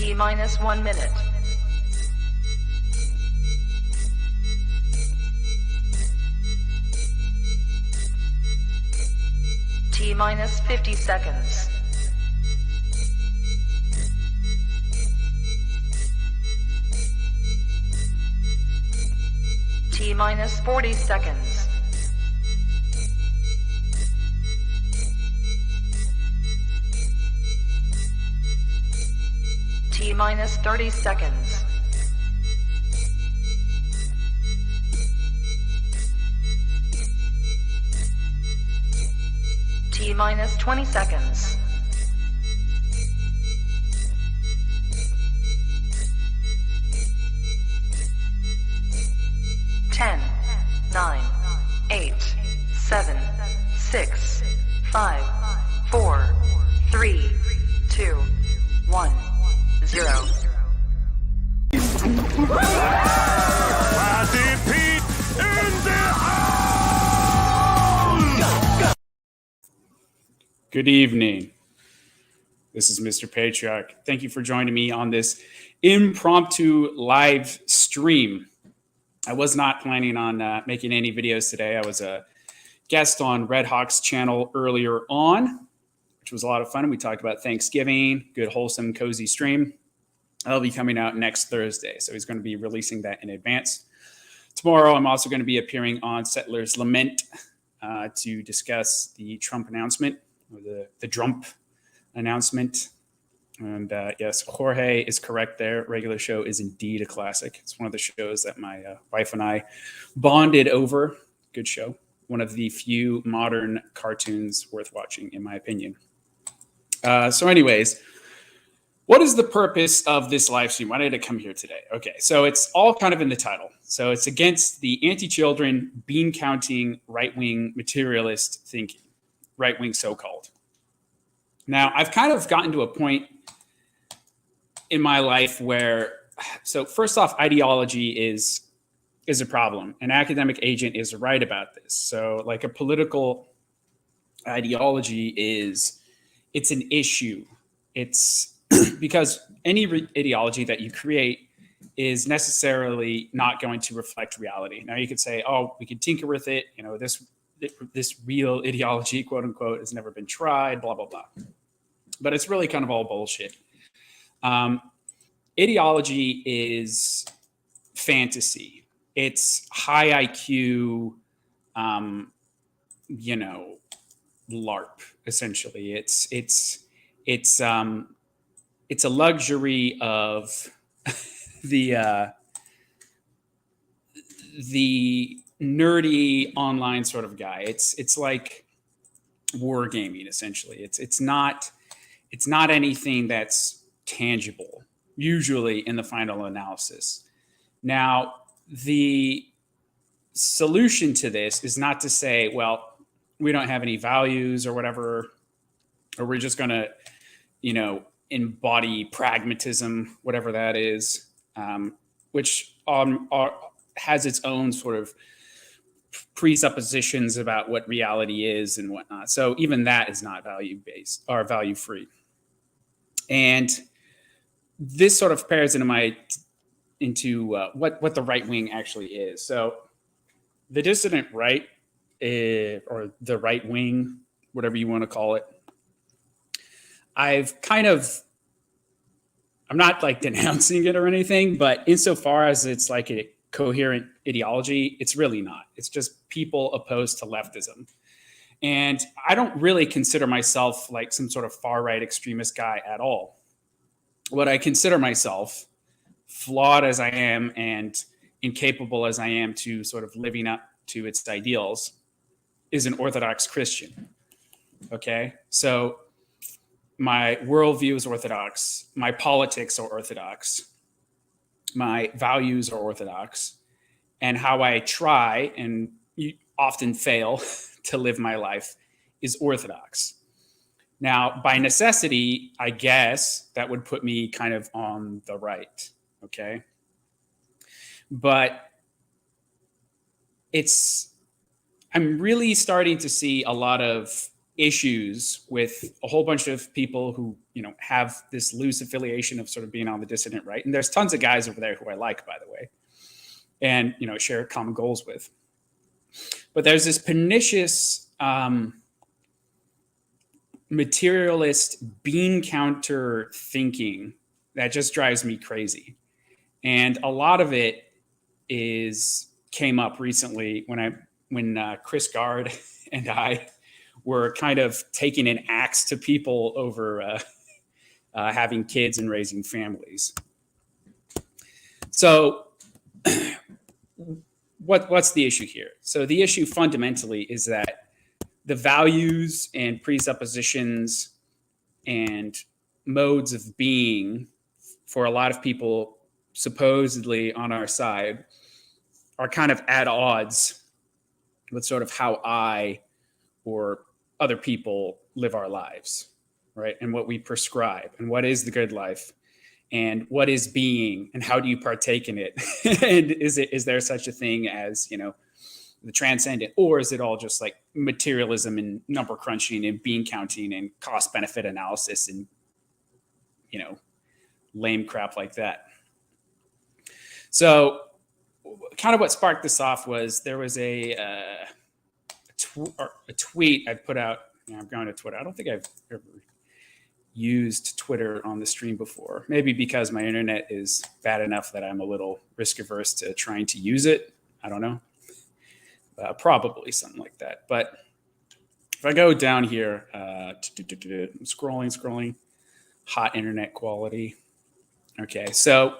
T minus 1 minute. T minus 50 seconds. T minus 40 seconds. T minus 30 seconds. T minus 20 seconds. Ten, 9, 8, 7, 6, 5, 4, 3, 2, 1, 0. Classy Pete in the house! Good evening. This is Mr. Patriarch. Thank you for joining me on this impromptu live stream. I was not planning on making any videos today. I was a guest on Red Hawk's channel earlier on, which was a lot of fun. We talked about Thanksgiving, good, wholesome, cozy stream. That'll be coming out next Thursday, so he's going to be releasing that in advance. Tomorrow, I'm also going to be appearing on Settler's Lament to discuss the Trump announcement, or the Trump announcement. And yes, Jorge is correct there. Regular Show is indeed a classic. It's one of the shows that my wife and I bonded over. Good show. One of the few modern cartoons worth watching, in my opinion. So anyways, what is the purpose of this live stream? Why did I come here today? Okay, so it's all kind of in the title. So it's against the anti-children, bean-counting, right-wing materialist thinking. Right-wing so-called. Now, I've kind of gotten to a point in my life where, so first off, ideology is a problem. An academic agent is right about this. So like a political ideology it's an issue. It's because any ideology that you create is necessarily not going to reflect reality. Now you could say, oh, we could tinker with it. You know, this real ideology, quote unquote, has never been tried, blah, blah, blah. But it's really kind of all bullshit. Ideology is fantasy. It's high IQ, LARP, essentially. It's a luxury of the nerdy online sort of guy. It's like wargaming, essentially. It's not anything that's tangible, usually in the final analysis. Now, the solution to this is not to say, well, we don't have any values or whatever, or we're just going to, embody pragmatism, whatever that is, which has its own sort of presuppositions about what reality is and whatnot. So even that is not value-based or value-free. And this sort of pairs into what the right wing actually is. So the dissident right, or the right wing, whatever you want to call it, I'm not like denouncing it or anything, but insofar as it's like a coherent ideology, it's really not. It's just people opposed to leftism. And I don't really consider myself like some sort of far-right extremist guy at all. What I consider myself, flawed as I am and incapable as I am to sort of living up to its ideals, is an Orthodox Christian. Okay? So my worldview is Orthodox. My politics are Orthodox. My values are Orthodox. And how I try and often fail to live my life is Orthodox. Now, by necessity, I guess that would put me kind of on the right, okay? But I'm really starting to see a lot of issues with a whole bunch of people who, have this loose affiliation of sort of being on the dissident right. And there's tons of guys over there who I like, by the way, and, share common goals with. But there's this pernicious materialist bean counter thinking that just drives me crazy. And a lot of it came up recently when Chris Gard and I were kind of taking an axe to people over having kids and raising families. So what's the issue here? So the issue fundamentally is that the values and presuppositions and modes of being for a lot of people supposedly on our side are kind of at odds with sort of how I or other people live our lives, right? And what we prescribe and what is the good life and what is being and how do you partake in it? And is there such a thing as, the transcendent, or is it all just like materialism and number crunching and bean counting and cost benefit analysis and, lame crap like that? So kind of what sparked this off was there was a tweet I put out. I'm going to Twitter. I don't think I've ever used Twitter on the stream before. Maybe because my internet is bad enough that I'm a little risk averse to trying to use it. I don't know. Probably something like that. But if I go down here, scrolling, hot internet quality. Okay, so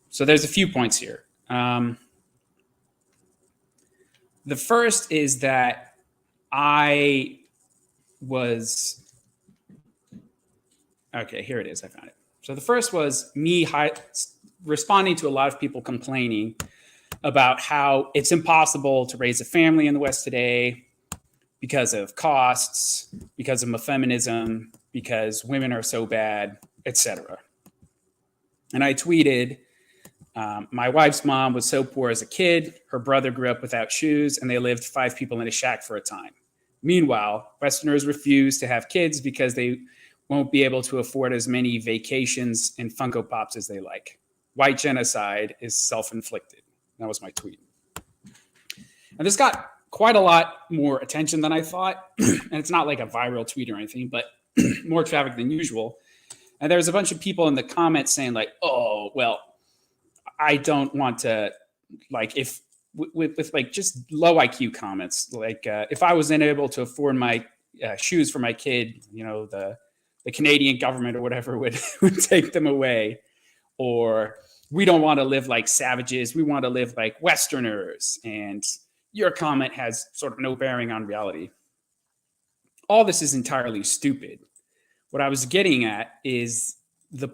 so there's a few points here. The first is that I was okay. Here it is. I found it. So the first was me responding to a lot of people complaining about how it's impossible to raise a family in the West today because of costs, because of feminism, because women are so bad, etc. And I tweeted, my wife's mom was so poor as a kid, her brother grew up without shoes, and they lived 5 people in a shack for a time. Meanwhile, Westerners refuse to have kids because they won't be able to afford as many vacations and Funko Pops as they like. White genocide is self-inflicted. That was my tweet. And this got quite a lot more attention than I thought. And it's not like a viral tweet or anything, but more traffic than usual. And there was a bunch of people in the comments saying like, oh, well, I don't want to, like, if with like just low IQ comments, like if I was unable to afford my shoes for my kid, the Canadian government or whatever would take them away. Or we don't want to live like savages. We want to live like Westerners. And your comment has sort of no bearing on reality. All this is entirely stupid. What I was getting at is the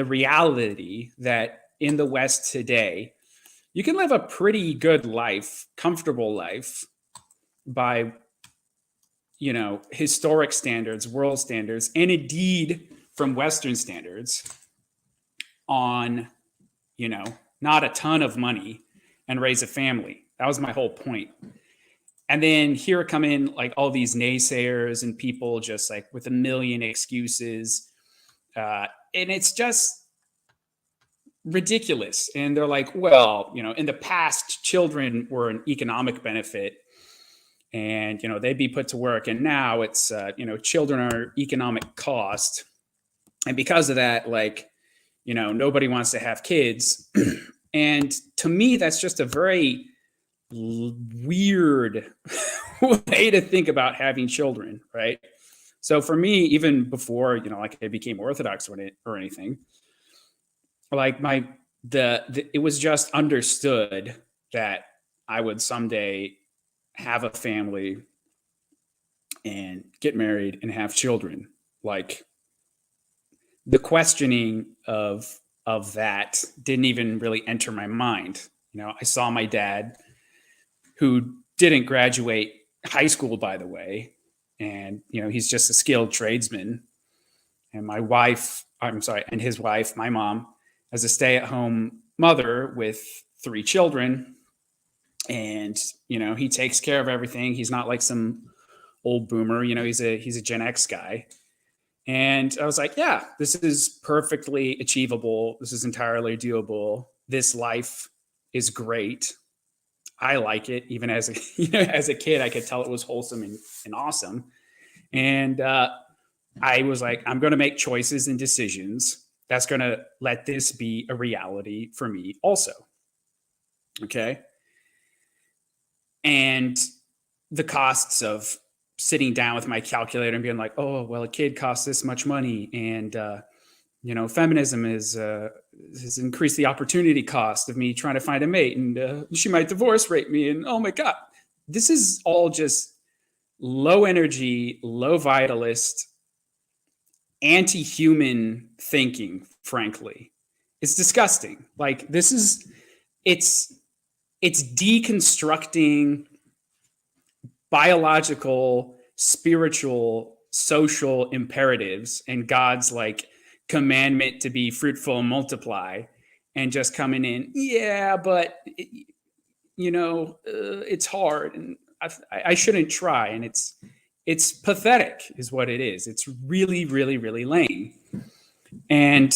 reality that in the West today, you can live a pretty good life, comfortable life by, historic standards, world standards, and indeed from Western standards on, not a ton of money and raise a family. That was my whole point. And then here come in like all these naysayers and people just like with a million excuses. And it's just ridiculous. And they're like, well, in the past, children were an economic benefit and, they'd be put to work. And now it's, children are economic cost. And because of that, like, nobody wants to have kids. And to me, that's just a very weird way to think about having children, right? So for me, even before, like I became Orthodox or anything, like it was just understood that I would someday have a family and get married and have children. Like the questioning of that didn't even really enter my mind. I saw my dad, who didn't graduate high school, by the way, and he's just a skilled tradesman. And and his wife, my mom, as a stay-at-home mother with 3 children, and he takes care of everything. He's not like some old boomer. You know, he's a Gen X guy. And I was like, yeah, this is perfectly achievable. This is entirely doable. This life is great. I like it. Even as a, as a kid, I could tell it was wholesome and awesome. And I was like, I'm going to make choices and decisions that's going to let this be a reality for me also. Okay. And the costs of sitting down with my calculator and being like, oh, well, a kid costs this much money. And, feminism has increased the opportunity cost of me trying to find a mate, and she might divorce rate me. And oh my God, this is all just low energy, low vitalist, anti-human thinking, frankly. It's disgusting. Like it's deconstructing biological, spiritual, social imperatives and God's like commandment to be fruitful and multiply, and just coming in, yeah, but it's hard, and I shouldn't try, and it's pathetic, is what it is. It's really, really, really lame, and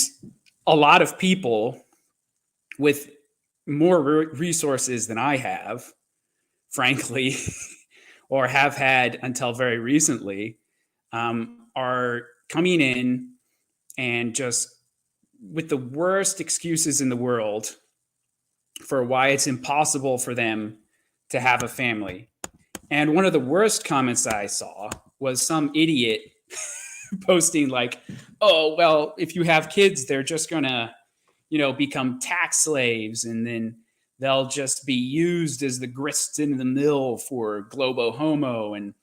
a lot of people with more resources than I have, frankly, or have had until very recently, are coming in and just with the worst excuses in the world for why it's impossible for them to have a family. And one of the worst comments I saw was some idiot posting like, oh, well, if you have kids, they're just going to, become tax slaves, and then they'll just be used as the grist in the mill for globo homo. And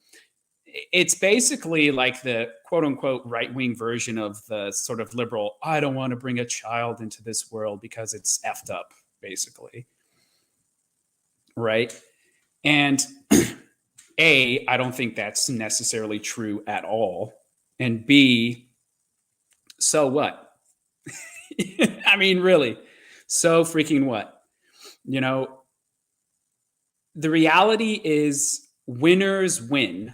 it's basically like the quote unquote right-wing version of the sort of liberal, I don't want to bring a child into this world because it's effed up, basically. Right. And I don't think that's necessarily true at all. And B, so what? I mean, really, so freaking what? The reality is winners win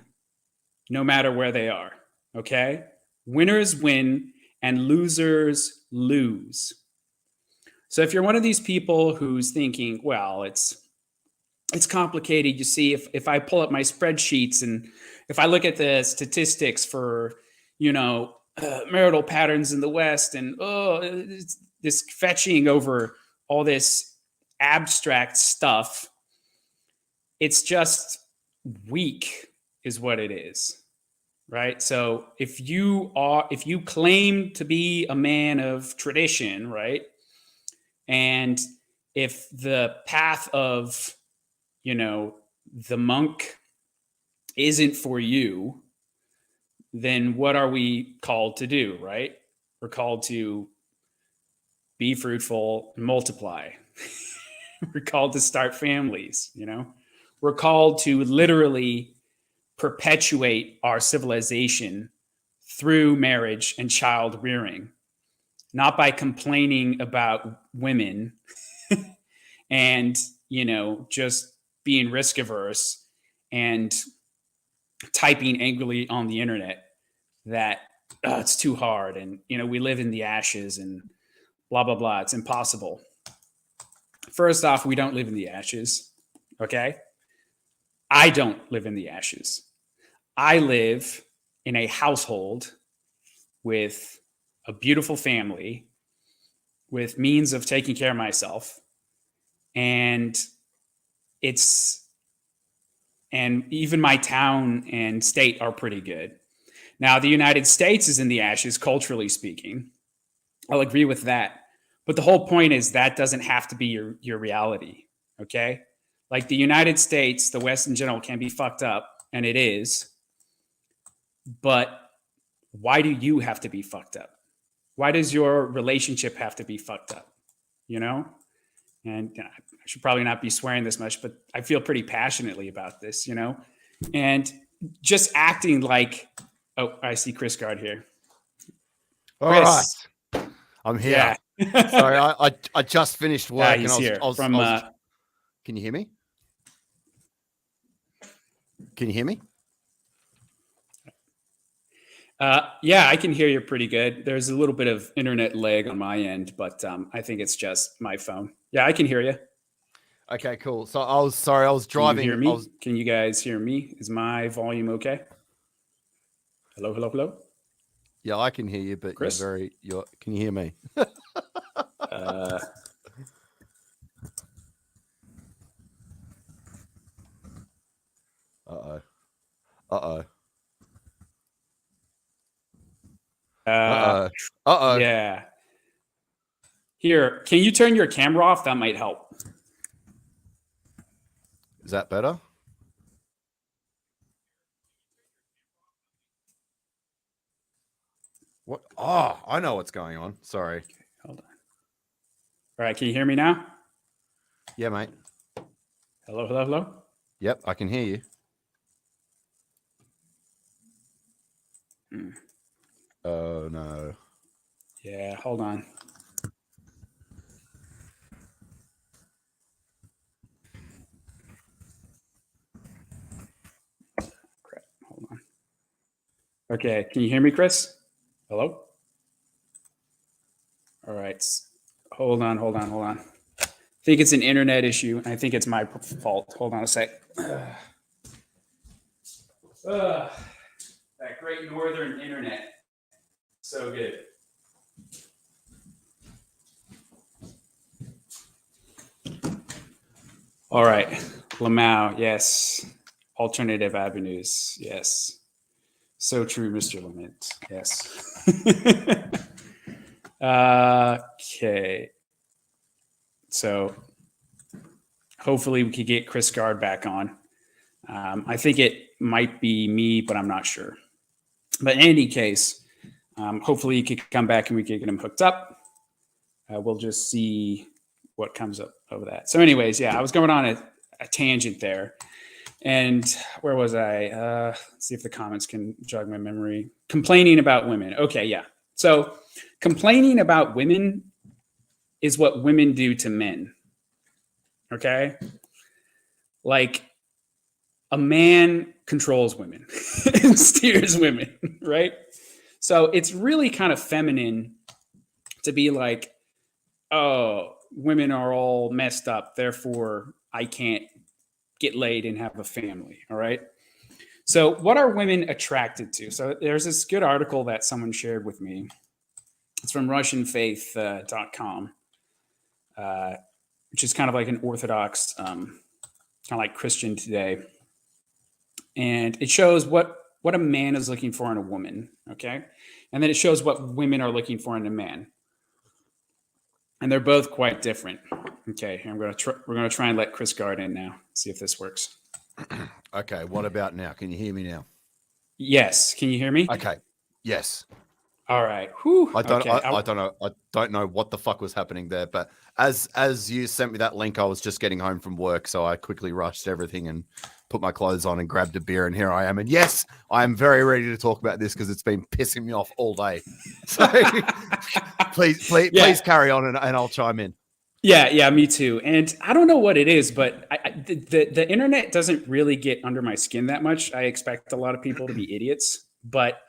no matter where they are. Okay. Winners win and losers lose. So if you're one of these people who's thinking, well, it's complicated. You see, if I pull up my spreadsheets and if I look at the statistics for, marital patterns in the West, and it's this fetching over all this abstract stuff, it's just weak, is what it is, right? So if you claim to be a man of tradition, right, and if the path of the monk isn't for you, then what are we called to do, right? We're called to be fruitful and multiply. We're called to start families, We're called to literally perpetuate our civilization through marriage and child rearing, not by complaining about women and, just being risk averse and typing angrily on the internet that it's too hard, and we live in the ashes and blah blah blah, it's impossible. First off, we don't live in the ashes. Okay, I don't live in the ashes. I live in a household with a beautiful family with means of taking care of myself, and even my town and state are pretty good. Now, the United States is in the ashes, culturally speaking. I'll agree with that. But the whole point is that doesn't have to be your reality, okay? Like the United States, the West in general, can be fucked up, and it is. But why do you have to be fucked up? Why does your relationship have to be fucked up? And I should probably not be swearing this much, but I feel pretty passionately about this, and just acting like, oh, I see Chris Guard here. All Chris. Right. I'm here. Yeah. Sorry, I just finished work. Yeah, he's here. Can you hear me? Can you hear me? Yeah, I can hear you pretty good. There's a little bit of internet lag on my end, but I think it's just my phone. Yeah, I can hear you. Okay, cool. So I was Can you driving. hear me? Can you guys hear me? Is my volume okay? Hello, hello, hello. Yeah, I can hear you, but Chris? Can you hear me? Uh, Uh-oh. Uh-oh. uh, Uh-oh. yeah. Here, can you turn your camera off? That might help. Is that better? What? Oh, I know what's going on. Sorry. Okay, hold on. All right, can you hear me now? Yeah, mate. Hello, hello, hello. Yep, I can hear you. Oh, no. Yeah, hold on. Crap, hold on. Okay, can you hear me, Chris? Hello? All right. Hold on. I think it's an internet issue. I think it's my fault. Hold on a sec. That great northern internet. So good. All right. Lamau, yes. Alternative avenues, yes. So true, Mr. Lament. Yes. Okay. So hopefully we could get Chris Gard back on. I think it might be me, but I'm not sure. But in any case, hopefully he could come back and we could get him hooked up. We'll just see what comes up over that. So anyways, yeah, I was going on a tangent there. And where was I? Let's see if the comments can jog my memory. Complaining about women. Okay, yeah. So complaining about women is what women do to men. Okay? Like a man controls women and steers women, right? So it's really kind of feminine to be like, oh, women are all messed up, therefore I can't get laid and have a family. All right. So, what are women attracted to? So, there's this good article that someone shared with me. It's from RussianFaith.com, which is kind of like an Orthodox, kind of like Christian Today. And it shows what a man is looking for in a woman. Okay. And then it shows what women are looking for in a man. And they're both quite different. Okay, we're gonna try and let Chris Gard in now. See if this works. Okay, what about now? Can you hear me now? Yes. Can you hear me? Okay. Yes. All right. Whew. I don't. Okay. I don't know. I don't know what the fuck was happening there. But as you sent me that link, I was just getting home from work, so I quickly rushed everything and put my clothes on and grabbed a beer, and here I am. And yes, I am very ready to talk about this because it's been pissing me off all day. So please carry on, and I'll chime in. Yeah, me too. And I don't know what it is, but the internet doesn't really get under my skin that much. I expect a lot of people to be idiots, but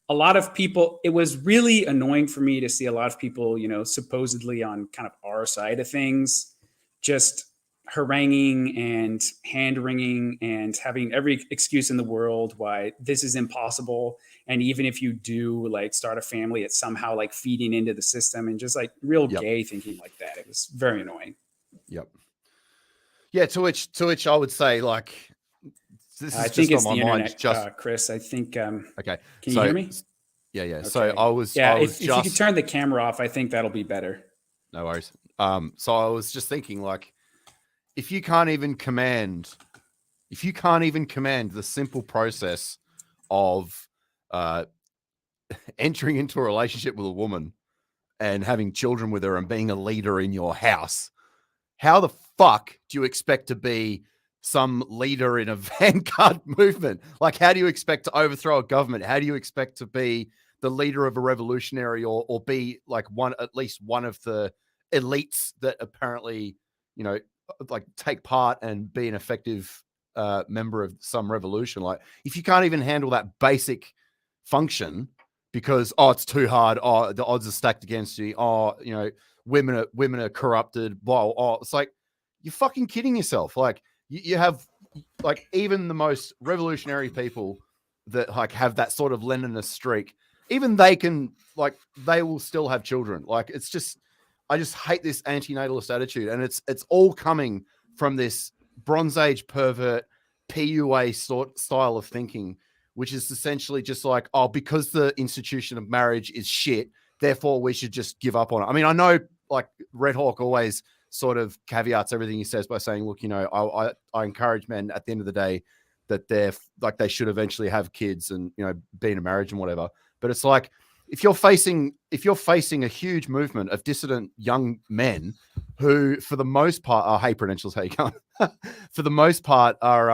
a lot of people, it was really annoying for me to see a lot of people, supposedly on kind of our side of things, just haranguing and hand wringing and having every excuse in the world why this is impossible. And even if you do like start a family, it's somehow like feeding into the system and just like real gay thinking like that. It was very annoying. Yep. Yeah. To which I would say, like, this is I just think it's on the my internet, mind. Just Chris. I think. Okay. Can you hear me? Yeah. Okay. So I was. Yeah. I was if you could turn the camera off, I think that'll be better. No worries. So I was just thinking, like, if you can't even command the simple process of entering into a relationship with a woman and having children with her and being a leader in your house, how the fuck do you expect to be some leader in a vanguard movement? Like, how do you expect to overthrow a government? How do you expect to be the leader of a revolutionary or be like at least one of the elites that apparently, like take part and be an effective member of some revolution? Like, if you can't even handle that basic function, because it's too hard. The odds are stacked against you. Women are corrupted. Blah. It's like you're fucking kidding yourself. Like you have like even the most revolutionary people that like have that sort of Leninist streak, even they will still have children. Like it's just, I just hate this anti-natalist attitude, and it's all coming from this Bronze Age pervert PUA style of thinking, which is essentially just like, because the institution of marriage is shit, therefore we should just give up on it. I mean, I know like Red Hawk always sort of caveats everything he says by saying, look, I encourage men at the end of the day that they should eventually have kids and, be in a marriage and whatever. But it's like, if you're facing a huge movement of dissident young men who, for the most part, hey, Prudentials, how you going? For the most part, are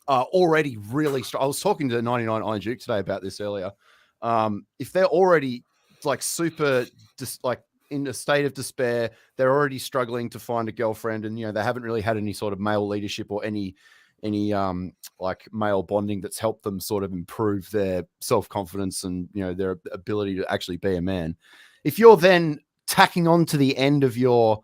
already really strong. I was talking to 99 Iron Duke today about this earlier. If they're already like super, just like in a state of despair, they're already struggling to find a girlfriend, and they haven't really had any sort of male leadership or any like male bonding that's helped them sort of improve their self-confidence and their ability to actually be a man. If you're then tacking on to the end of your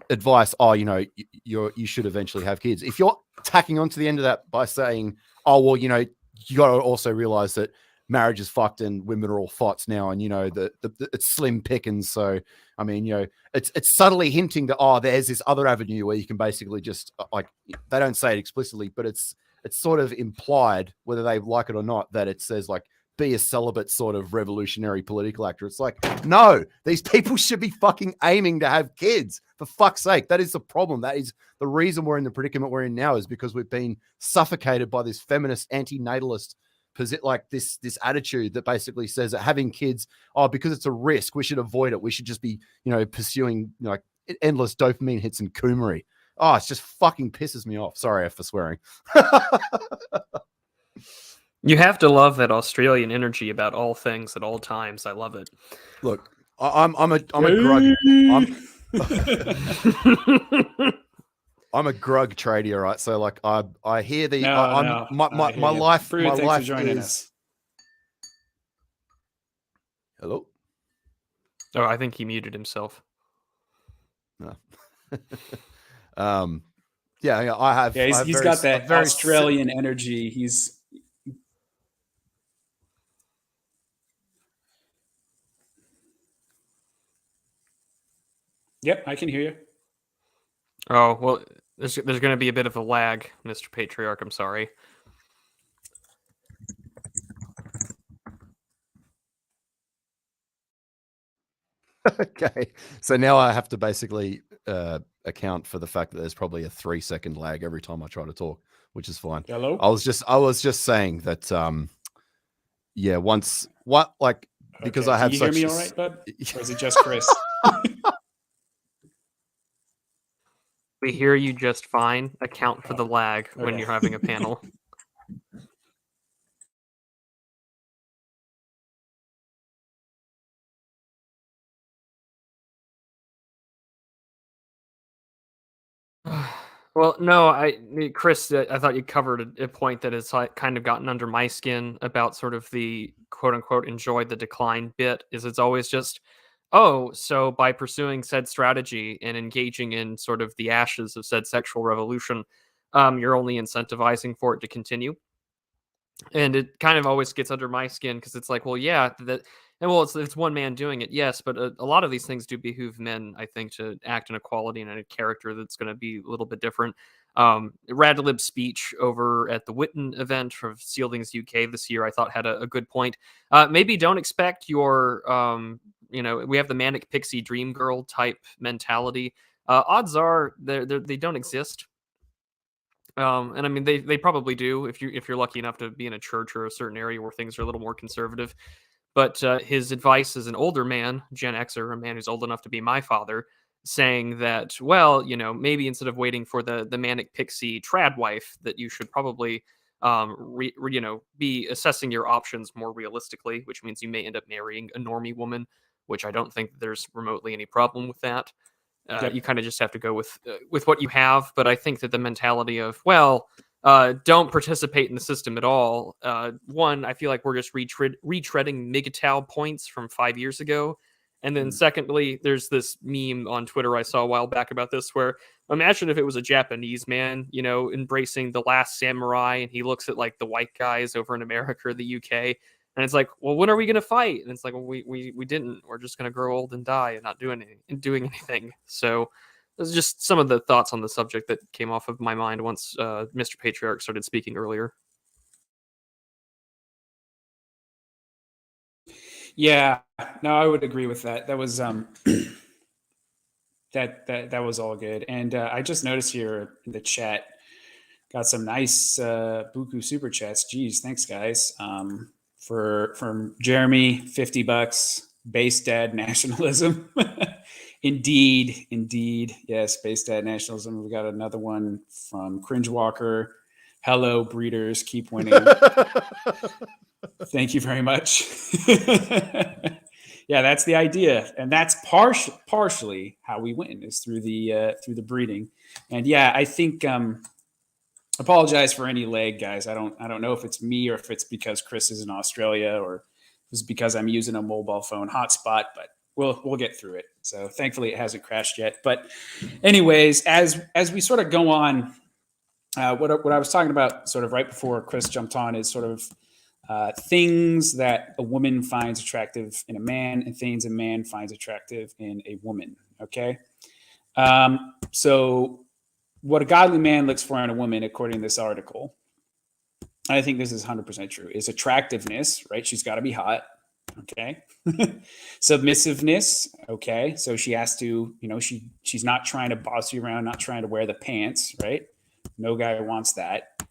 advice, you should eventually have kids. If you're tacking on to the end of that by saying, you got to also realize that marriage is fucked and women are all thoughts now, and it's slim pickings. So I mean, it's subtly hinting that there's this other avenue where you can basically just like, they don't say it explicitly, but it's sort of implied, whether they like it or not, that it says like, be a celibate sort of revolutionary political actor. It's like, no, these people should be fucking aiming to have kids, for fuck's sake. That is the problem. That is the reason we're in the predicament we're in now, is because we've been suffocated by this feminist anti-natalist like this attitude that basically says that having kids, because it's a risk, we should avoid it. We should just be, pursuing like endless dopamine hits and coomery. It just fucking pisses me off. Sorry for swearing. You have to love that Australian energy about all things at all times. I love it. Look, I'm a grug. I'm a grug tradie, all right. So like I hear the my life is. Hello. Oh, I think he muted himself. No. Yeah, I have. Yeah, he's got that very Australian energy. Yep, I can hear you. Oh, well, there's going to be a bit of a lag, Mr. Patriarch. I'm sorry. Okay. So now I have to basically account for the fact that there's probably a 3-second lag every time I try to talk, which is fine. Hello? I was just saying that because I have Can you hear me all right, bud? Or is it just Chris? We hear you just fine. Account for the lag when you're having a panel. Well, no, Chris, I thought you covered a point that has kind of gotten under my skin about sort of the quote unquote enjoyed the decline bit. Is it's always just, so by pursuing said strategy and engaging in sort of the ashes of said sexual revolution, you're only incentivizing for it to continue. And it kind of always gets under my skin because it's like, well, yeah, it's one man doing it, yes, but a lot of these things do behoove men, I think, to act in a quality and in a character that's going to be a little bit different. Radlib's speech over at the Witten event for Sealings UK this year, I thought had a good point. Maybe don't expect your, we have the manic pixie dream girl type mentality. Odds are they don't exist. And I mean, they probably do if you're lucky enough to be in a church or a certain area where things are a little more conservative. But his advice as an older man, Gen Xer, a man who's old enough to be my father, saying that, well, maybe instead of waiting for the manic pixie trad wife, that you should probably, be assessing your options more realistically, which means you may end up marrying a normie woman, which I don't think there's remotely any problem with that. You kind of just have to go with what you have. But I think that the mentality of, well, don't participate in the system at all. One, I feel like we're just retreading MGTOW points from 5 years ago. And then secondly, there's this meme on Twitter I saw a while back about this, where imagine if it was a Japanese man, embracing the last samurai, and he looks at like the white guys over in America or the UK, and it's like, well, when are we going to fight? And it's like, well, we didn't. We're just going to grow old and die and not doing anything. So those are just some of the thoughts on the subject that came off of my mind once Mr. Patriarch started speaking earlier. Yeah, no, I would agree with that. That was that was all good. And I just noticed here in the chat, got some nice Buku super chats. Geez, thanks guys. From Jeremy, $50. Base dad nationalism. Indeed. Yes, base dad nationalism. We got another one from Cringe Walker. Hello, breeders, keep winning. Thank you very much. Yeah, that's the idea, and that's partially how we win is through the breeding. And yeah, I think apologize for any lag, guys. I don't know if it's me or if it's because Chris is in Australia or if it's because I'm using a mobile phone hotspot, but we'll get through it. So thankfully it hasn't crashed yet. But anyways, as we sort of go on, what I was talking about sort of right before Chris jumped on is sort of things that a woman finds attractive in a man and things a man finds attractive in a woman. Okay. So what a godly man looks for in a woman, according to this article, I think this is 100% true, is attractiveness, right? She's got to be hot. Okay. Submissiveness. Okay. So she has to, she's not trying to boss you around, not trying to wear the pants, right? No guy wants that.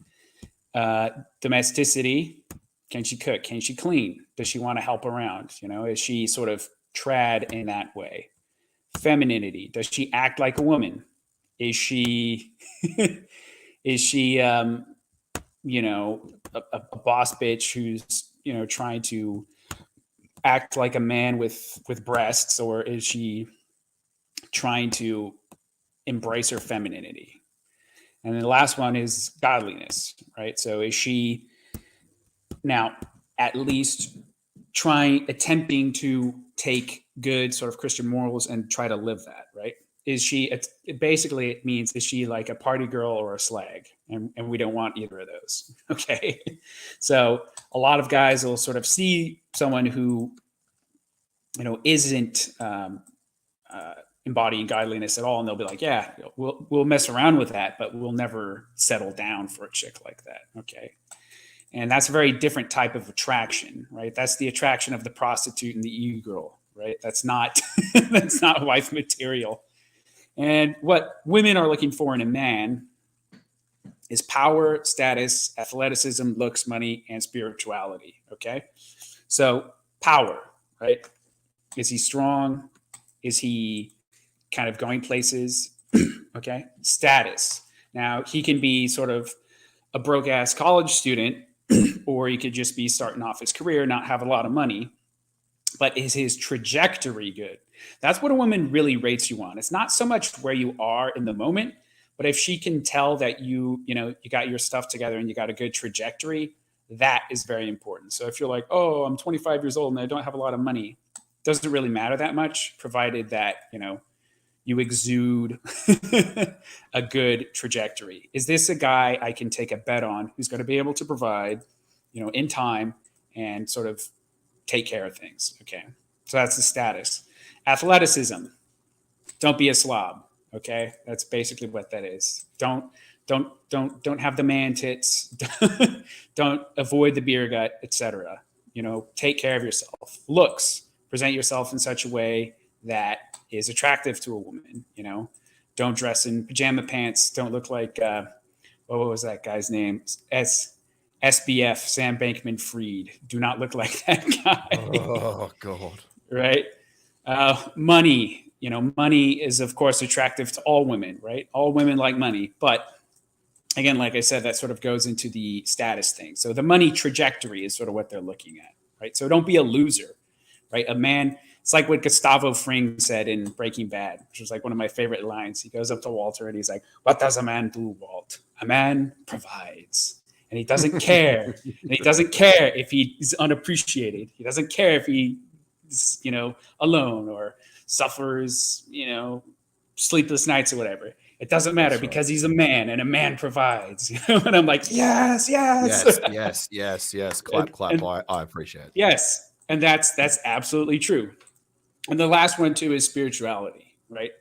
Domesticity. Can she cook? Can she clean? Does she want to help around? Is she sort of trad in that way? Femininity. Does she act like a woman? Is she, a boss bitch who's, trying to act like a man with breasts, or is she trying to embrace her femininity? And then the last one is godliness, right? So is she now at least attempting to take good sort of Christian morals and try to live that, right? Is she, basically it means, is she like a party girl or a slag? And we don't want either of those. Okay. So a lot of guys will sort of see someone who, isn't embodying godliness at all. And they'll be like, yeah, we'll mess around with that, but we'll never settle down for a chick like that. Okay. And that's a very different type of attraction, right? That's the attraction of the prostitute and the e-girl, right? That's not, that's not wife material. And what women are looking for in a man is power, status, athleticism, looks, money, and spirituality. Okay. So power, right? Is he strong? Is he kind of going places? Okay. Status. Now he can be sort of a broke ass college student, or he could just be starting off his career, not have a lot of money, but is his trajectory good? That's what a woman really rates you on. It's not so much where you are in the moment, but if she can tell that you got your stuff together and you got a good trajectory, that is very important. So if you're like, oh, I'm 25 years old and I don't have a lot of money, doesn't really matter that much, provided that, you exude a good trajectory. Is this a guy I can take a bet on who's going to be able to provide, in time and sort of take care of things? Okay. So that's the status. Athleticism. Don't be a slob. Okay. That's basically what that is. Don't have the man tits. Don't avoid the beer gut, etc. Take care of yourself. Looks. Present yourself in such a way that is attractive to a woman. Don't dress in pajama pants. Don't look like what was that guy's name? SBF, Sam Bankman-Fried. Do not look like that guy. Oh God! Right? Money. Money is of course attractive to all women. Right? All women like money, but again, like I said, that sort of goes into the status thing. So the money trajectory is sort of what they're looking at. Right? So don't be a loser. Right? A man It's like what Gustavo Fring said in Breaking Bad, which was like one of my favorite lines. He goes up to Walter and he's like, "What does a man do, Walt? A man provides." And he doesn't care. And he doesn't care if he's unappreciated. He doesn't care if he's, alone or suffers, sleepless nights or whatever. It doesn't matter because he's a man and a man provides. And I'm like, yes. Clap, clap. I appreciate it. Yes. And that's absolutely true. And the last one too is spirituality, right?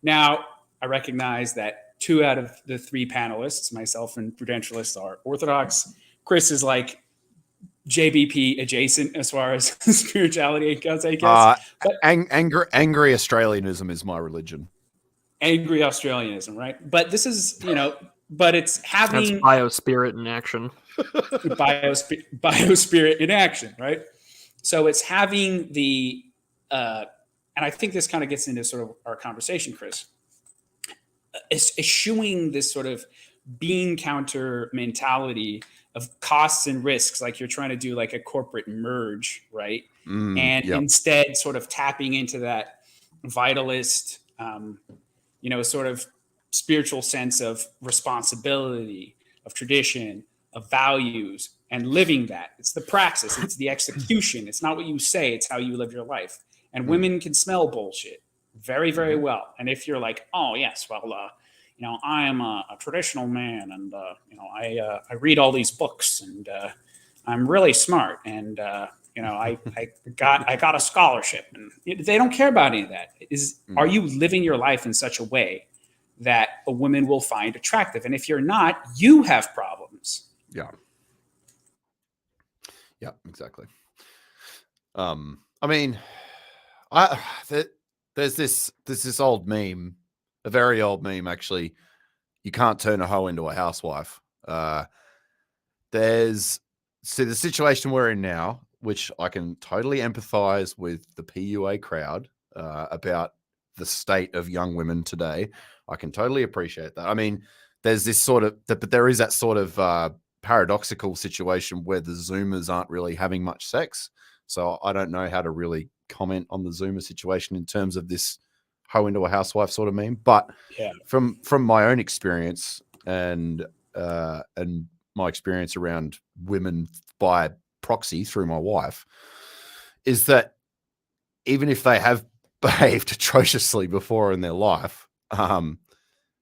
Now, I recognize that 2 out of the 3 panelists, myself and Prudentialists, are Orthodox. Chris is like JBP adjacent as far as spirituality goes, I guess. Angry Australianism is my religion. Angry Australianism, right? But this is, but it's having... That's biospirit in action. Biospirit in action, right? So it's having the... and I think this kind of gets into sort of our conversation, Chris. Eschewing this sort of bean counter mentality of costs and risks, like you're trying to do like a corporate merge, right? Instead sort of tapping into that vitalist, sort of spiritual sense of responsibility, of tradition, of values, and living that. It's the praxis, it's the execution. It's not what you say, it's how you live your life. And women can smell bullshit very, very well. And if you're like, oh yes, well, I am a traditional man, and I read all these books, and I'm really smart, and I got a scholarship, and they don't care about any of that. Are you living your life in such a way that a woman will find attractive? And if you're not, you have problems. Yeah, exactly. I mean, there's this old meme, a very old meme actually. You can't turn a hoe into a housewife. There's the situation we're in now, which I can totally empathize with the PUA crowd about the state of young women today. I can totally appreciate that. I mean, there's this sort of, but there is that sort of paradoxical situation where the Zoomers aren't really having much sex. So I don't know how to really comment on the Zoomer situation in terms of this hoe into a housewife sort of meme. But from my own experience and my experience around women by proxy through my wife, is that even if they have behaved atrociously before in their life, a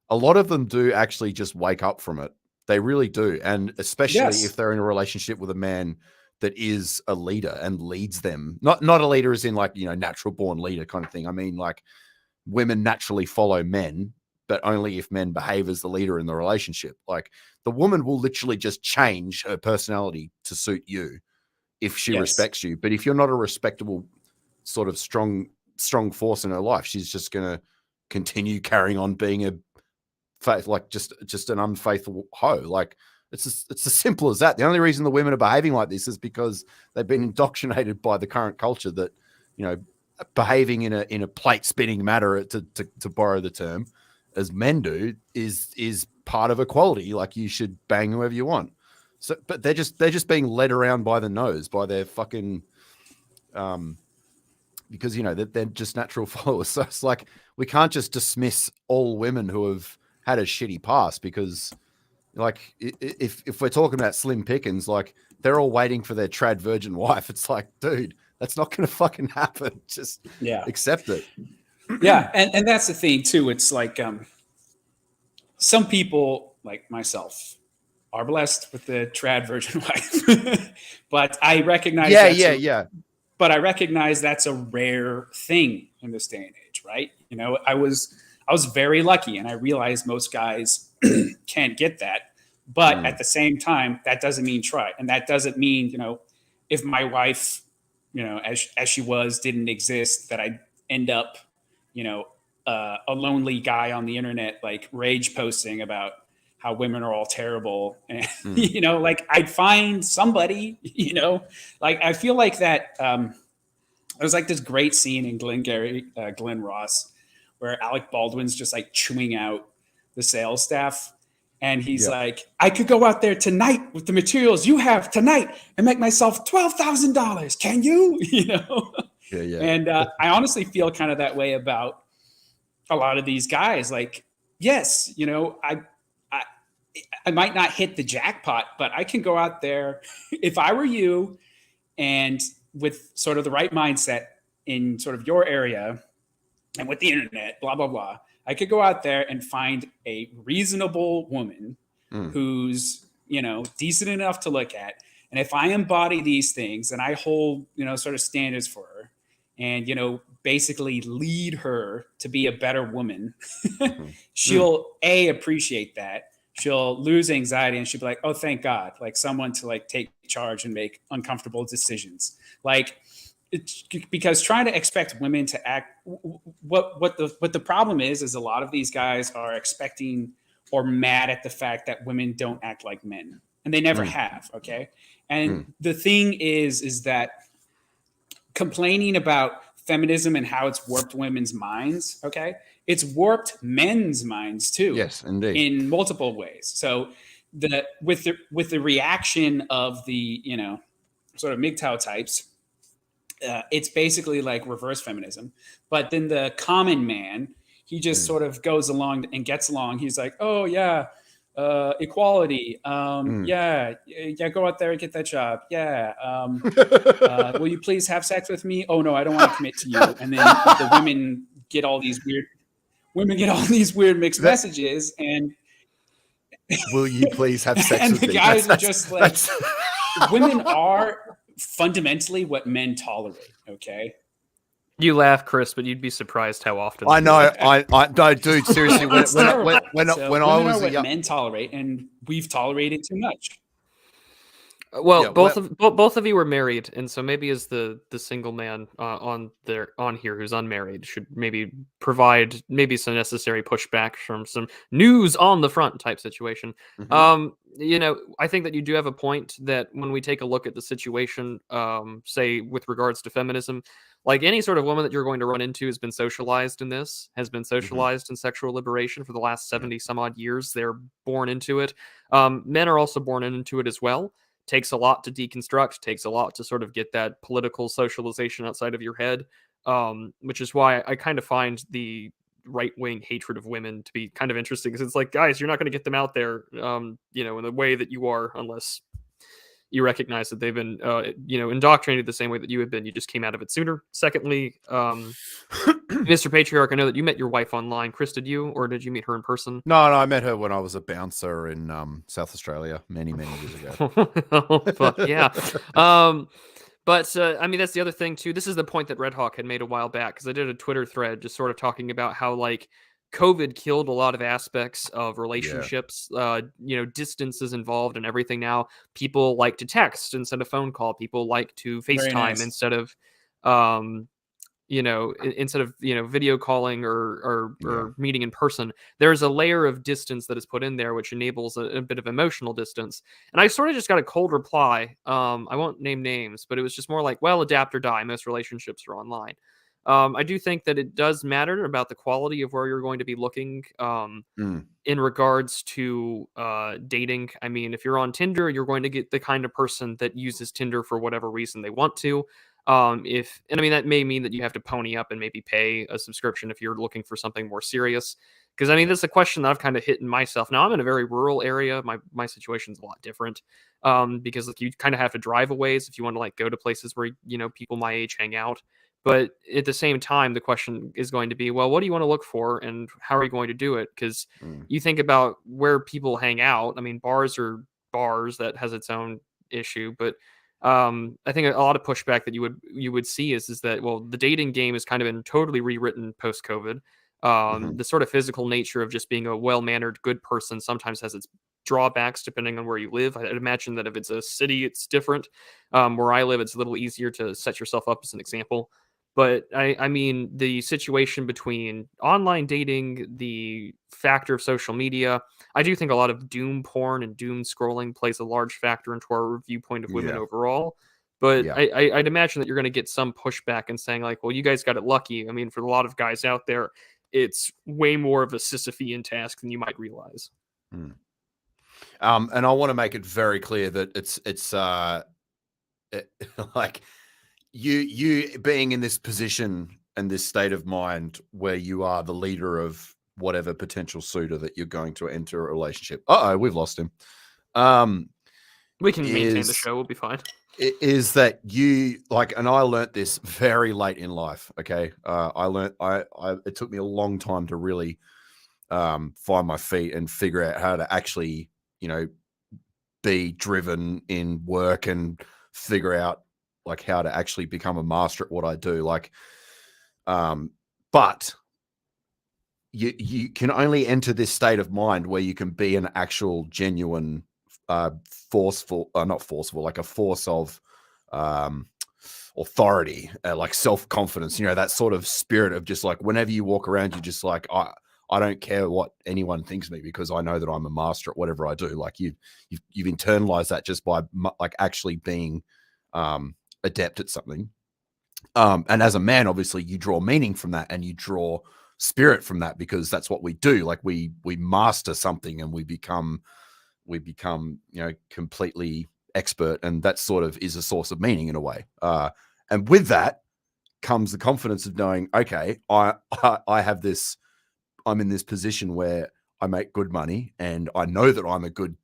lot of them do actually just wake up from it. They really do. And especially if they're in a relationship with a man that is a leader and leads them, not a leader as in like, natural born leader kind of thing. I mean, like, women naturally follow men, but only if men behave as the leader in the relationship. Like, the woman will literally just change her personality to suit you if she respects you. But if you're not a respectable sort of strong force in her life, she's just going to continue carrying on being just an unfaithful hoe. Like, it's as simple as that. The only reason the women are behaving like this is because they've been indoctrinated by the current culture that, behaving in a plate spinning manner, to borrow the term, as men do, is part of equality. Like, you should bang whoever you want. So, but they're just being led around by the nose by their fucking, because they're just natural followers. So it's like, we can't just dismiss all women who have had a shitty past, because, like, if we're talking about slim pickings, like, they're all waiting for their trad virgin wife. It's like, dude, that's not going to fucking happen. Just accept it. Yeah. And that's the thing too. It's like, some people like myself are blessed with the trad virgin wife, but I recognize, but I recognize that's a rare thing in this day and age. Right. I was very lucky, and I realized most guys can't get that, but at the same time, that doesn't mean try. And that doesn't mean, if my wife, as she was, didn't exist, that I'd end up, a lonely guy on the internet, like rage posting about how women are all terrible. And, like, I'd find somebody, like, I feel like that, there's like this great scene in Glenn Ross, where Alec Baldwin's just like chewing out the sales staff. And he's like, I could go out there tonight with the materials you have tonight and make myself $12,000. Can you? Yeah. And I honestly feel kind of that way about a lot of these guys. Like, yes, I might not hit the jackpot, but I can go out there if I were you and with sort of the right mindset in sort of your area and with the internet, blah, blah, blah. I could go out there and find a reasonable woman who's, decent enough to look at. And if I embody these things and I hold, sort of standards for her and, basically lead her to be a better woman, she'll appreciate that. She'll lose anxiety and she'll be like, oh, thank God, like someone to like take charge and make uncomfortable decisions. Like, it's because trying to expect women to act what the problem is a lot of these guys are expecting or mad at the fact that women don't act like men, and they never have. Okay. And the thing is that complaining about feminism and how it's warped women's minds, okay, it's warped men's minds too. Yes, indeed. In multiple ways. So with the reaction of the sort of MGTOW types, it's basically like reverse feminism. But then the common man, he just sort of goes along and gets along. He's like, oh yeah, equality. Yeah, go out there and get that job. Yeah. Will you please have sex with me? Oh no, I don't want to commit to you. And then the women get all these weird mixed messages. And will you please have sex and with the me? guys are just like, women are fundamentally what men tolerate. Okay. You laugh, Chris, but you'd be surprised how often. I know. I no, dude. Seriously, when I was what men tolerate, and we've tolerated too much. Well, both of you were married, and so maybe as the single man on here who's unmarried should maybe provide maybe some necessary pushback from some news on the front type situation. I think that you do have a point that when we take a look at the situation, say with regards to feminism, like any sort of woman that you're going to run into has been socialized in sexual liberation for the last 70 some odd years. They're born into it. Men are also born into it as well. Takes a lot to deconstruct, takes a lot to sort of get that political socialization outside of your head, which is why I kind of find the right-wing hatred of women to be kind of interesting, because it's like, guys, you're not going to get them out there, in the way that you are, unless you recognize that they've been, indoctrinated the same way that you have been. You just came out of it sooner. Secondly, Mr. Patriarch, I know that you met your wife online. Chris, did you, or did you meet her in person? No, I met her when I was a bouncer in South Australia many years ago. But yeah. But that's the other thing too. This is the point that Red Hawk had made a while back, because I did a Twitter thread just sort of talking about how like COVID killed a lot of aspects of relationships. Distance is involved in everything now. People like to text instead of phone call. People like to FaceTime instead of video calling or meeting in person. There's a layer of distance that is put in there, which enables a bit of emotional distance. And I sort of just got a cold reply. I won't name names, but it was just more like, well, adapt or die. Most relationships are online. I do think that it does matter about the quality of where you're going to be looking in regards to dating. I mean, if you're on Tinder, you're going to get the kind of person that uses Tinder for whatever reason they want to. That may mean that you have to pony up and maybe pay a subscription if you're looking for something more serious. Because this is a question that I've kind of hit in myself. Now I'm in a very rural area. My situation's a lot different. Because you kind of have to drive a ways if you want to go to places where people my age hang out. But at the same time, the question is going to be, well, what do you want to look for and how are you going to do it? Because you think about where people hang out. I mean, bars are bars, that has its own issue. But I think a lot of pushback that you would see is that, well, the dating game has kind of been totally rewritten post-COVID. The sort of physical nature of just being a well-mannered, good person sometimes has its drawbacks depending on where you live. I'd imagine that if it's a city, it's different. Where I live, it's a little easier to set yourself up as an example. But I mean, the situation between online dating, the factor of social media, I do think a lot of doom porn and doom scrolling plays a large factor into our viewpoint of women overall. But I'd imagine that you're going to get some pushback and saying like, well, you guys got it lucky. I mean, for a lot of guys out there, it's way more of a Sisyphean task than you might realize. And I want to make it very clear that it's like, you being in this position and this state of mind where you are the leader of whatever potential suitor that you're going to enter a relationship. We've lost him. We can maintain the show. We'll be fine. Is that you like, and I learnt this very late in life. Okay. It took me a long time to really find my feet and figure out how to actually, be driven in work and figure out like how to actually become a master at what I do. Like, but you can only enter this state of mind where you can be an actual genuine, not forceful, like a force of authority, like self-confidence, that sort of spirit of just like whenever you walk around, you're just like, I don't care what anyone thinks of me because I know that I'm a master at whatever I do. Like you've internalized that just by like actually being adept at something. And as a man, obviously you draw meaning from that and you draw spirit from that because that's what we do. Like we master something and we become, completely expert. And that sort of is a source of meaning in a way. And with that comes the confidence of knowing, okay, I have this, I'm in this position where I make good money and I know that I'm a good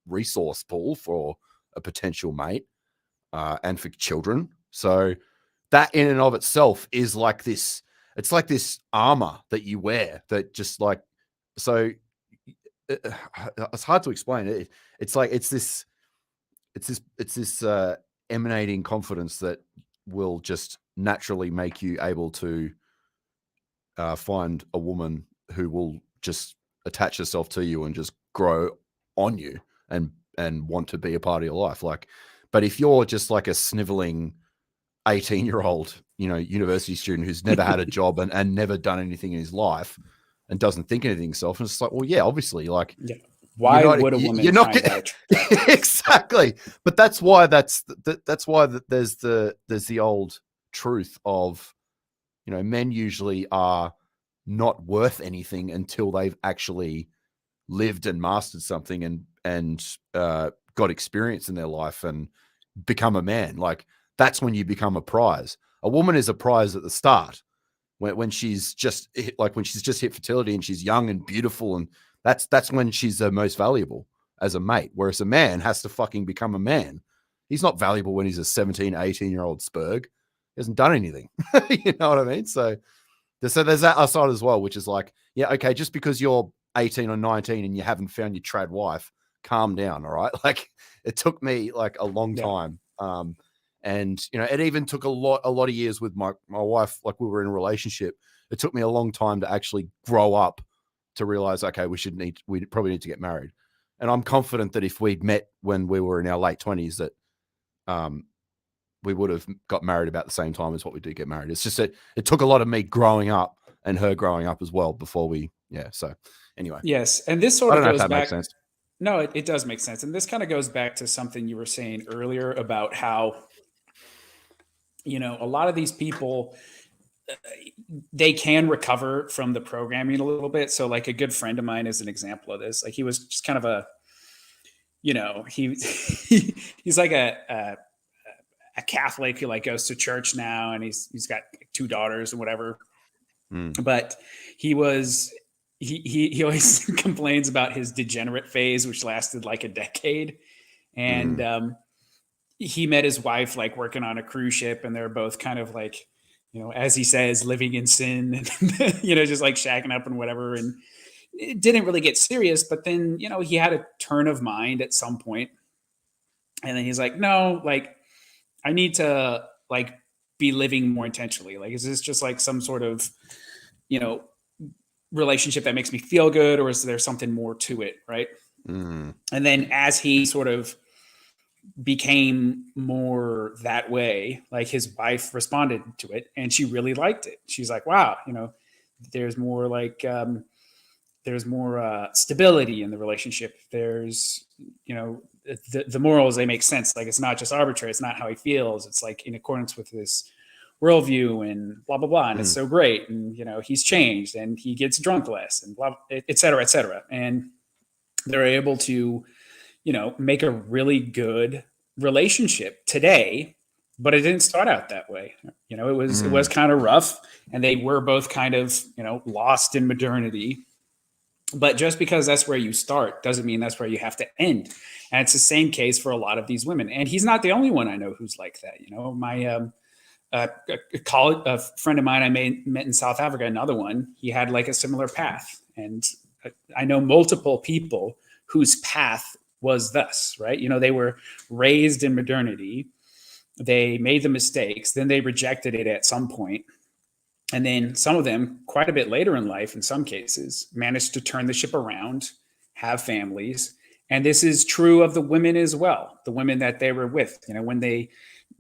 resource pool for a potential mate and for children. So that in and of itself is like this, it's like this armor that you wear that just like, so it's hard to explain. It's like, it's this emanating confidence that will just naturally make you able to find a woman who will just attach herself to you and just grow on you and want to be a part of your life. Like, but if you're just like a sniveling 18-year-old, university student who's never had a job and never done anything in his life and doesn't think anything himself, and it's like, well, yeah, obviously, like, why would a woman you're not find that exactly? But that's why there's the old truth of, men usually are not worth anything until they've actually lived and mastered something and got experience in their life and become a man. Like that's when you become a prize. A woman is a prize at the start when she's just hit, like when she's just hit fertility and she's young and beautiful, and that's when she's the most valuable as a mate. Whereas a man has to fucking become a man. He's not valuable when he's a 17, 18-year-old spurg. He hasn't done anything. You know what I mean? So there's that side as well, which is like, yeah, okay, just because you're 18 or 19 and you haven't found your trad wife, calm down, all right? Like it took me like a long time. And it even took a lot of years with my wife, like we were in a relationship. It took me a long time to actually grow up to realize, okay, we probably need to get married. And I'm confident that if we'd met when we were in our late 20s, that we would have got married about the same time as what we did get married. It's just that it took a lot of me growing up and her growing up as well before we, so anyway. Yes. And this sort of goes back. Makes sense. No, it does make sense. And this kind of goes back to something you were saying earlier about how, a lot of these people, they can recover from the programming a little bit. So like a good friend of mine is an example of this. Like he was just kind of a, he's like a Catholic who like goes to church now, and he's got 2 daughters and whatever. But he always complains about his degenerate phase, which lasted like a decade. And he met his wife like working on a cruise ship, and they're both kind of like, as he says, living in sin and just like shacking up and whatever. And it didn't really get serious, but then, he had a turn of mind at some point. And then he's like, no, like I need to like be living more intentionally. Like, is this just like some sort of, relationship that makes me feel good, or is there something more to it? Right. And then as he sort of became more that way, like his wife responded to it and she really liked it. She's like, wow, there's more like, there's more stability in the relationship. There's, the morals, they make sense. Like, it's not just arbitrary. It's not how he feels. It's like in accordance with his worldview and blah, blah, blah. And it's so great. And, he's changed and he gets drunk less and blah, et cetera, et cetera. And they're able to, make a really good relationship today but it didn't start out that way. You know, it was kind of rough, and they were both kind of, you know, lost in modernity. But just because that's where you start doesn't mean that's where you have to end. And it's the same case for a lot of these women. And he's not the only one I know who's like that. You know, my a friend of mine I met in South Africa, another one, he had like a similar path. And I know multiple people whose path was thus, right? You know, they were raised in modernity. They made the mistakes, then they rejected it at some point. And then some of them, quite a bit later in life, in some cases, managed to turn the ship around, have families. And this is true of the women as well, the women that they were with. You know, when they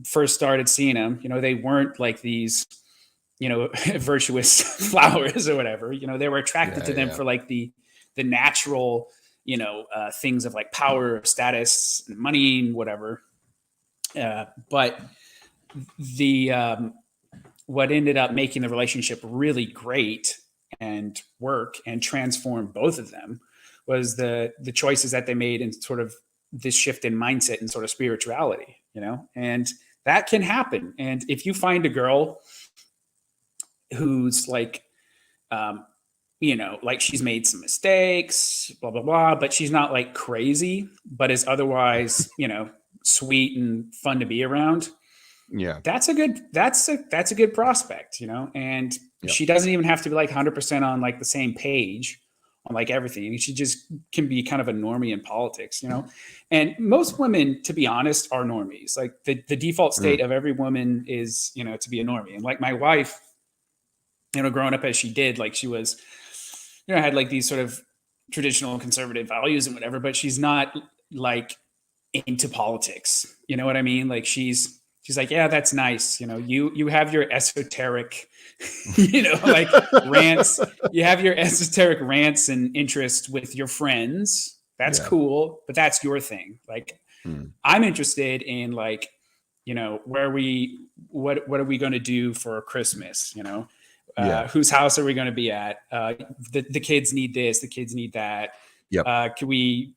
first started seeing them, you know, they weren't like these, you know, virtuous flowers or whatever. You know, they were attracted to them for like the natural, you know, things of like power, status, money, and whatever. But the what ended up making the relationship really great and work and transform both of them was the choices that they made in sort of this shift in mindset and sort of spirituality, you know, and that can happen. And if you find a girl who's like, you know, like she's made some mistakes, blah, blah, blah, but she's not like crazy, but is otherwise, you know, sweet and fun to be around. Yeah. That's a good prospect, you know, and she doesn't even have to be like 100% on like the same page on like everything. She just can be kind of a normie in politics, you know, and most women, to be honest, are normies. Like the default state of every woman is, you know, to be a normie. And like my wife, you know, growing up as she did, like she was, you know, had like these sort of traditional conservative values and whatever, but she's not like into politics. You know what I mean? Like she's like, yeah, that's nice. You know, you have your esoteric, you know, like rants. You have your esoteric rants and interests with your friends. That's cool, but that's your thing. Like, I'm interested in like, you know, what are we going to do for Christmas? You know, whose house are we going to be at? The kids need this. The kids need that. Can we,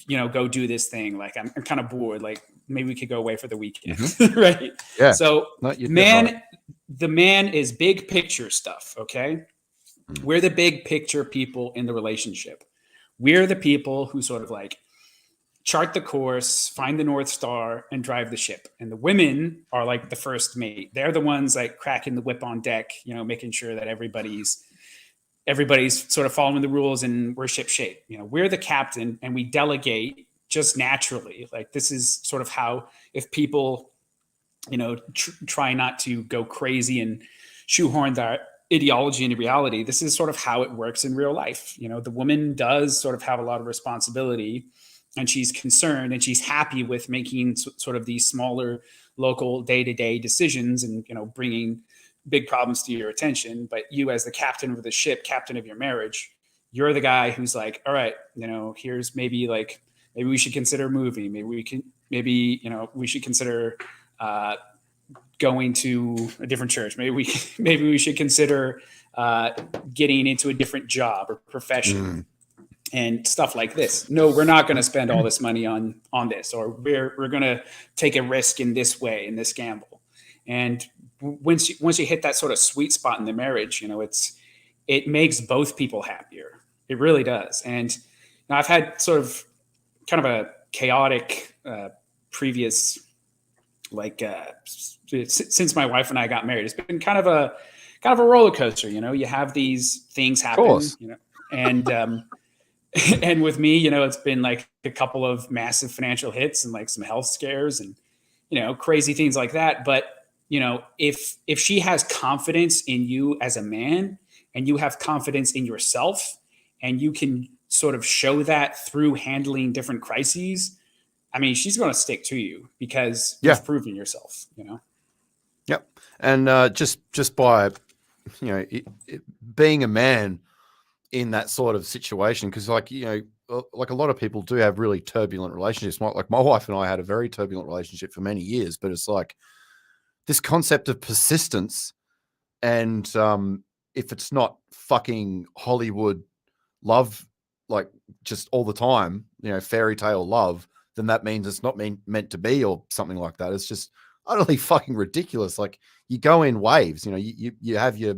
you know, go do this thing? Like, I'm kind of bored. Like, maybe we could go away for the weekend, right? Yeah. So, the man is big picture stuff, okay? We're the big picture people in the relationship. We're the people who sort of like chart the course, find the North Star, and drive the ship. And the women are like the first mate. They're the ones like cracking the whip on deck, you know, making sure that everybody's sort of following the rules and we're ship shape. You know, we're the captain and we delegate just naturally. Like this is sort of how, if people, you know, try not to go crazy and shoehorn that ideology into reality, this is sort of how it works in real life. You know, the woman does sort of have a lot of responsibility, and she's concerned and she's happy with making sort of these smaller local day-to-day decisions and, you know, bringing big problems to your attention. But you, as the captain of the ship, captain of your marriage, you're the guy who's like, all right, you know, here's maybe we should consider moving. Maybe, you know, we should consider going to a different church. Maybe we should consider getting into a different job or profession and stuff like this. No, we're not going to spend all this money on this, or we're going to take a risk in this way, in this gamble. And once you hit that sort of sweet spot in the marriage, you know, it makes both people happier. It really does. And you know, I've had sort of kind of a chaotic previous, like since my wife and I got married. It's been kind of a roller coaster. You know, you have these things happen, you know, and and with me, you know, it's been like a couple of massive financial hits and like some health scares and, you know, crazy things like that. But you know, if she has confidence in you as a man, and you have confidence in yourself, and you can sort of show that through handling different crises, I mean, she's going to stick to you because you've proven yourself, you know? Yep. And just by, you know, being a man in that sort of situation, because like, you know, like a lot of people do have really turbulent relationships. Like my wife and I had a very turbulent relationship for many years, but it's like this concept of persistence. And if it's not fucking Hollywood love, like just all the time, you know, fairy tale love, then that means it's not meant to be or something like that. It's just utterly fucking ridiculous. Like you go in waves, you know, you have your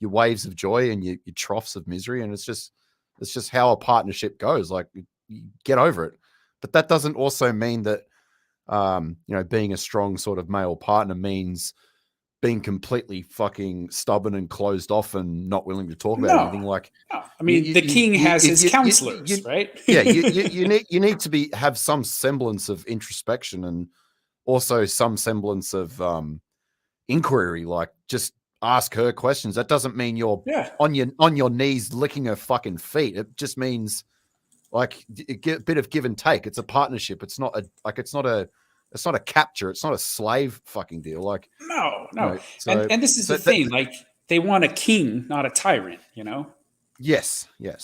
waves of joy and your troughs of misery, and it's just how a partnership goes. Like you get over it. But that doesn't also mean that you know, being a strong sort of male partner means being completely fucking stubborn and closed off and not willing to talk about anything. Like, no. I mean, the king has his counselors, right? Yeah, you need to have some semblance of introspection and also some semblance of inquiry. Like, just ask her questions. That doesn't mean you're on your knees licking her fucking feet. It just means like a bit of give and take. It's a partnership. It's not a capture. It's not a slave fucking deal. Like no. You know, so, and this is the thing. Like they want a king, not a tyrant. You know. Yes. Yeah.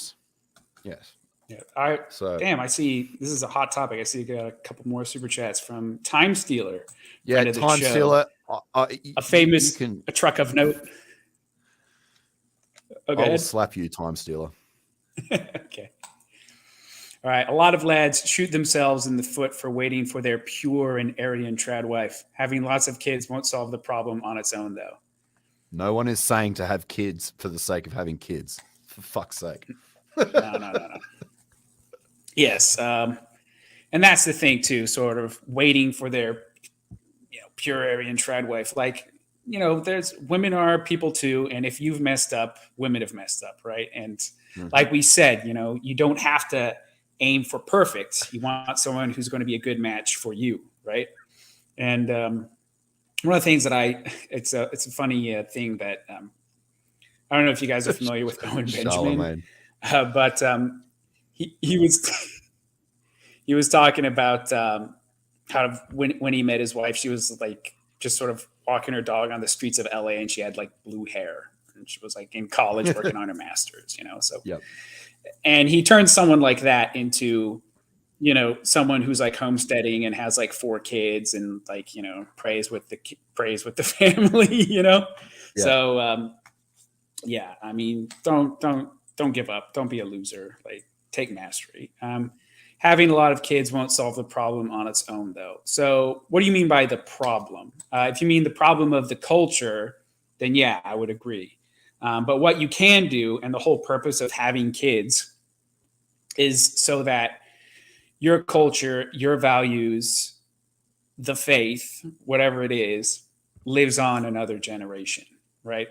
Damn. I see. This is a hot topic. I see you got a couple more super chats from Time Stealer. Yeah, Time Stealer. A famous a truck of note. Okay. I will slap you, Time Stealer. Okay. All right. A lot of lads shoot themselves in the foot for waiting for their pure and Aryan trad wife. Having lots of kids won't solve the problem on its own, though. No one is saying to have kids for the sake of having kids. For fuck's sake. No. Yes. And that's the thing, too, sort of waiting for their pure Aryan trad wife. Like, there's women are people, too. And if you've messed up, women have messed up, right? And like we said, you don't have to aim for perfect. You want someone who's going to be a good match for you, right? And one of the things that it's a funny thing that I don't know if you guys are familiar with Owen Benjamin, but he was talking about how when he met his wife, she was like just sort of walking her dog on the streets of LA, and she had like blue hair, and she was like in college working on her master's, So yep. And he turns someone like that into, someone who's like homesteading and has like 4 kids and like, prays with the family, Yeah. So, yeah, I mean, don't give up. Don't be a loser. Like take mastery. Having a lot of kids won't solve the problem on its own, though. So what do you mean by the problem? If you mean the problem of the culture, then yeah, I would agree. But what you can do, and the whole purpose of having kids, is so that your culture, your values, the faith, whatever it is, lives on another generation, right?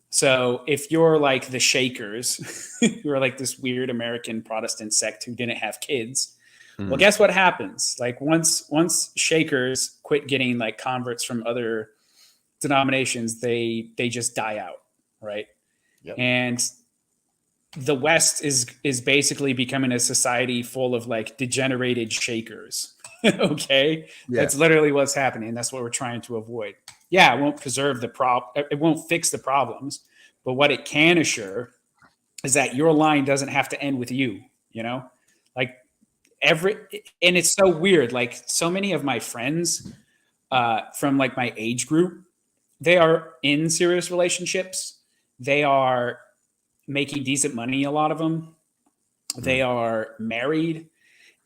So if you're like the Shakers, you're like this weird American Protestant sect who didn't have kids, well, guess what happens? Like once Shakers quit getting like converts from other denominations, they just die out. Right. Yep. And the West is basically becoming a society full of like degenerated Shakers. Okay. Yeah. That's literally what's happening. That's what we're trying to avoid. Yeah. It won't preserve it won't fix the problems, but what it can assure is that your line doesn't have to end with you, like and it's so weird. Like so many of my friends from like my age group, they are in serious relationships. They are making decent money, a lot of them. They are married.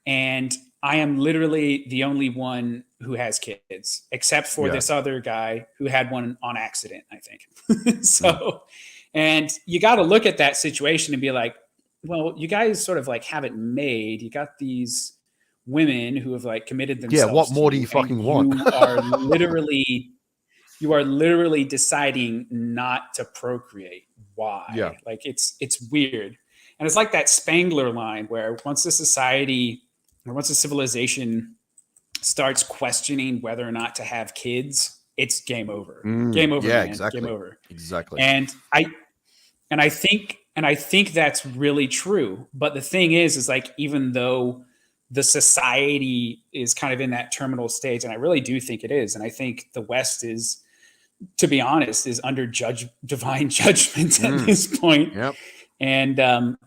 And I am literally the only one who has kids, except for this other guy who had one on accident, I think. So, and you got to look at that situation and be like, well, you guys sort of like have it made. You got these women who have like committed themselves. Yeah, what more do you fucking want? You are literally deciding not to procreate. Why? Yeah. Like it's weird. And it's like that Spangler line where once a society or once a civilization starts questioning whether or not to have kids, it's game over. Game over. Yeah, man. exactly. Game over. Exactly. And I think that's really true. But the thing is like even though the society is kind of in that terminal stage, and I really do think it is, and I think the West is, to be honest, is under divine judgment at this point. Yep. And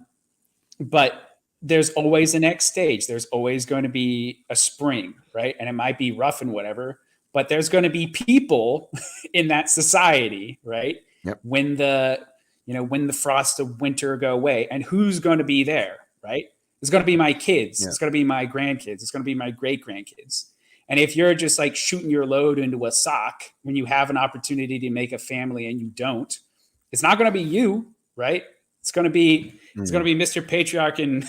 but there's always a next stage. There's always going to be a spring, right? And it might be rough and whatever, but there's going to be people in that society, right? Yep. When the frosts of winter go away, and who's going to be there, right? It's going to be my kids. Yeah. It's going to be my grandkids. It's going to be my great grandkids. And if you're just like shooting your load into a sock when you have an opportunity to make a family and you don't, it's not going to be you, right? It's going to be Mr. Patriarch and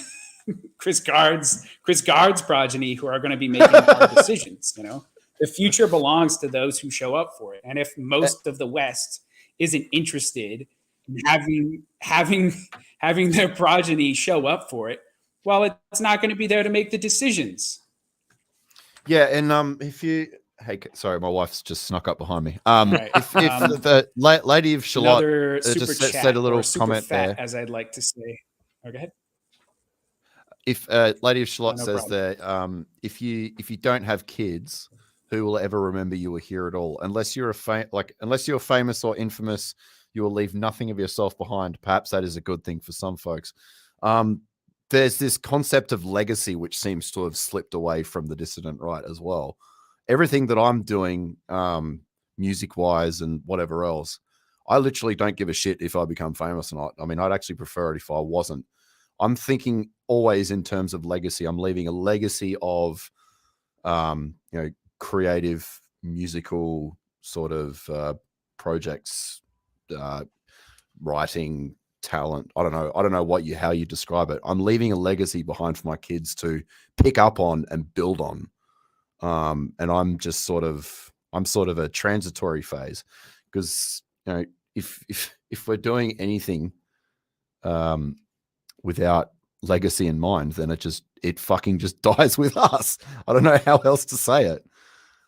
Chris Guard's progeny who are going to be making hard decisions. You know, the future belongs to those who show up for it. And if most of the West isn't interested in having their progeny show up for it, well, it's not going to be there to make the decisions. Yeah, and if you, hey, sorry, my wife's just snuck up behind me. Right. If the Lady of Shalott Another super just chat said a little or super comment fat, there. as I'd like to say. Oh, go ahead. If Lady of Shalott No says problem. that if you don't have kids, who will ever remember you were here at all? Unless you're unless you're famous or infamous, you will leave nothing of yourself behind. Perhaps that is a good thing for some folks. There's this concept of legacy which seems to have slipped away from the dissident right as well. Everything that I'm doing, music-wise and whatever else, I literally don't give a shit if I become famous or not. I mean, I'd actually prefer it if I wasn't. I'm thinking always in terms of legacy. I'm leaving a legacy of, creative musical sort of projects, writing, talent. I don't know how you describe it. I'm leaving a legacy behind for my kids to pick up on and build on. And I'm sort of a transitory phase, because if we're doing anything without legacy in mind, then it fucking just dies with us. I don't know how else to say it.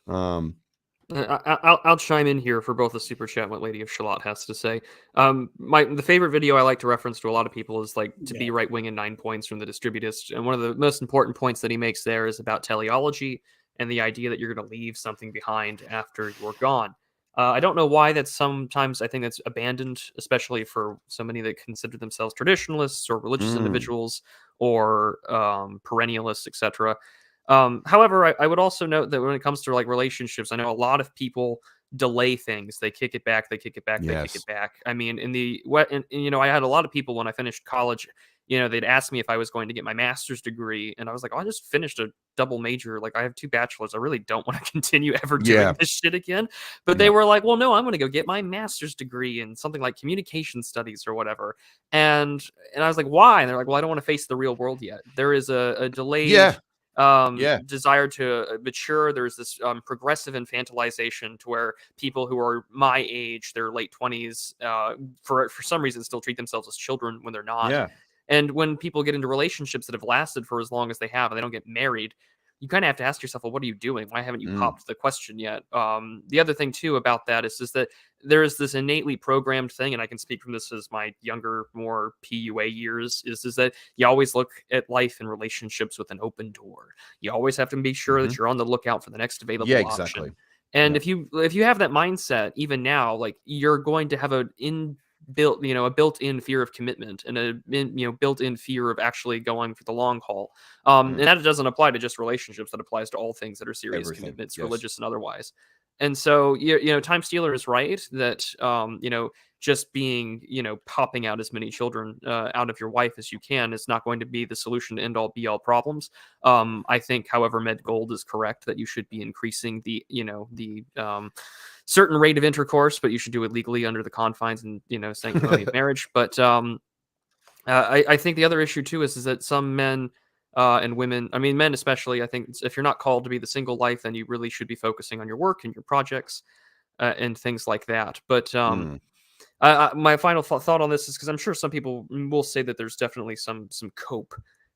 I'll chime in here for both the super chat and what Lady of Shalott has to say. The favorite video I like to reference to a lot of people is like To Be Right Wing in 9 Points from the Distributist, and one of the most important points that he makes there is about teleology and the idea that you're going to leave something behind after you're gone. I don't know why that's sometimes I think that's abandoned, especially for so many that consider themselves traditionalists or religious individuals or perennialists, etc. However, I would also note that when it comes to like relationships, I know a lot of people delay things. They kick it back, they kick it back, they kick it back. I mean, I had a lot of people when I finished college, they'd ask me if I was going to get my master's degree. And I was like, I just finished a double major. Like, I have 2 bachelors. I really don't want to continue ever doing this shit again. But they were like, well, no, I'm going to go get my master's degree in something like communication studies or whatever. And I was like, why? And they're like, well, I don't want to face the real world yet. There is a delayed desire to mature. There's this progressive infantilization to where people who are my age, their late 20s, for some reason still treat themselves as children when they're not. And when people get into relationships that have lasted for as long as they have and they don't get married, you kind of have to ask yourself, well, what are you doing? Why haven't you popped the question yet? The other thing too about that is that there is this innately programmed thing, and I can speak from this as my younger, more PUA years, is that you always look at life and relationships with an open door. You always have to be sure that you're on the lookout for the next available option. Exactly. And if you have that mindset, even now, like, you're going to have a built-in fear of commitment and a built-in fear of actually going for the long haul. And that doesn't apply to just relationships. That applies to all things that are serious commitments, religious and otherwise. And so, Time Stealer is right that, just being, popping out as many children out of your wife as you can is not going to be the solution to end all be all problems. I think, however, Med Gold is correct that you should be increasing the certain rate of intercourse, but you should do it legally under the confines and, sanctimony of marriage. But I think the other issue too is that some men and women, I mean, men especially, I think if you're not called to be the single life, then you really should be focusing on your work and your projects and things like that. But my final thought on this is because I'm sure some people will say that there's definitely some cope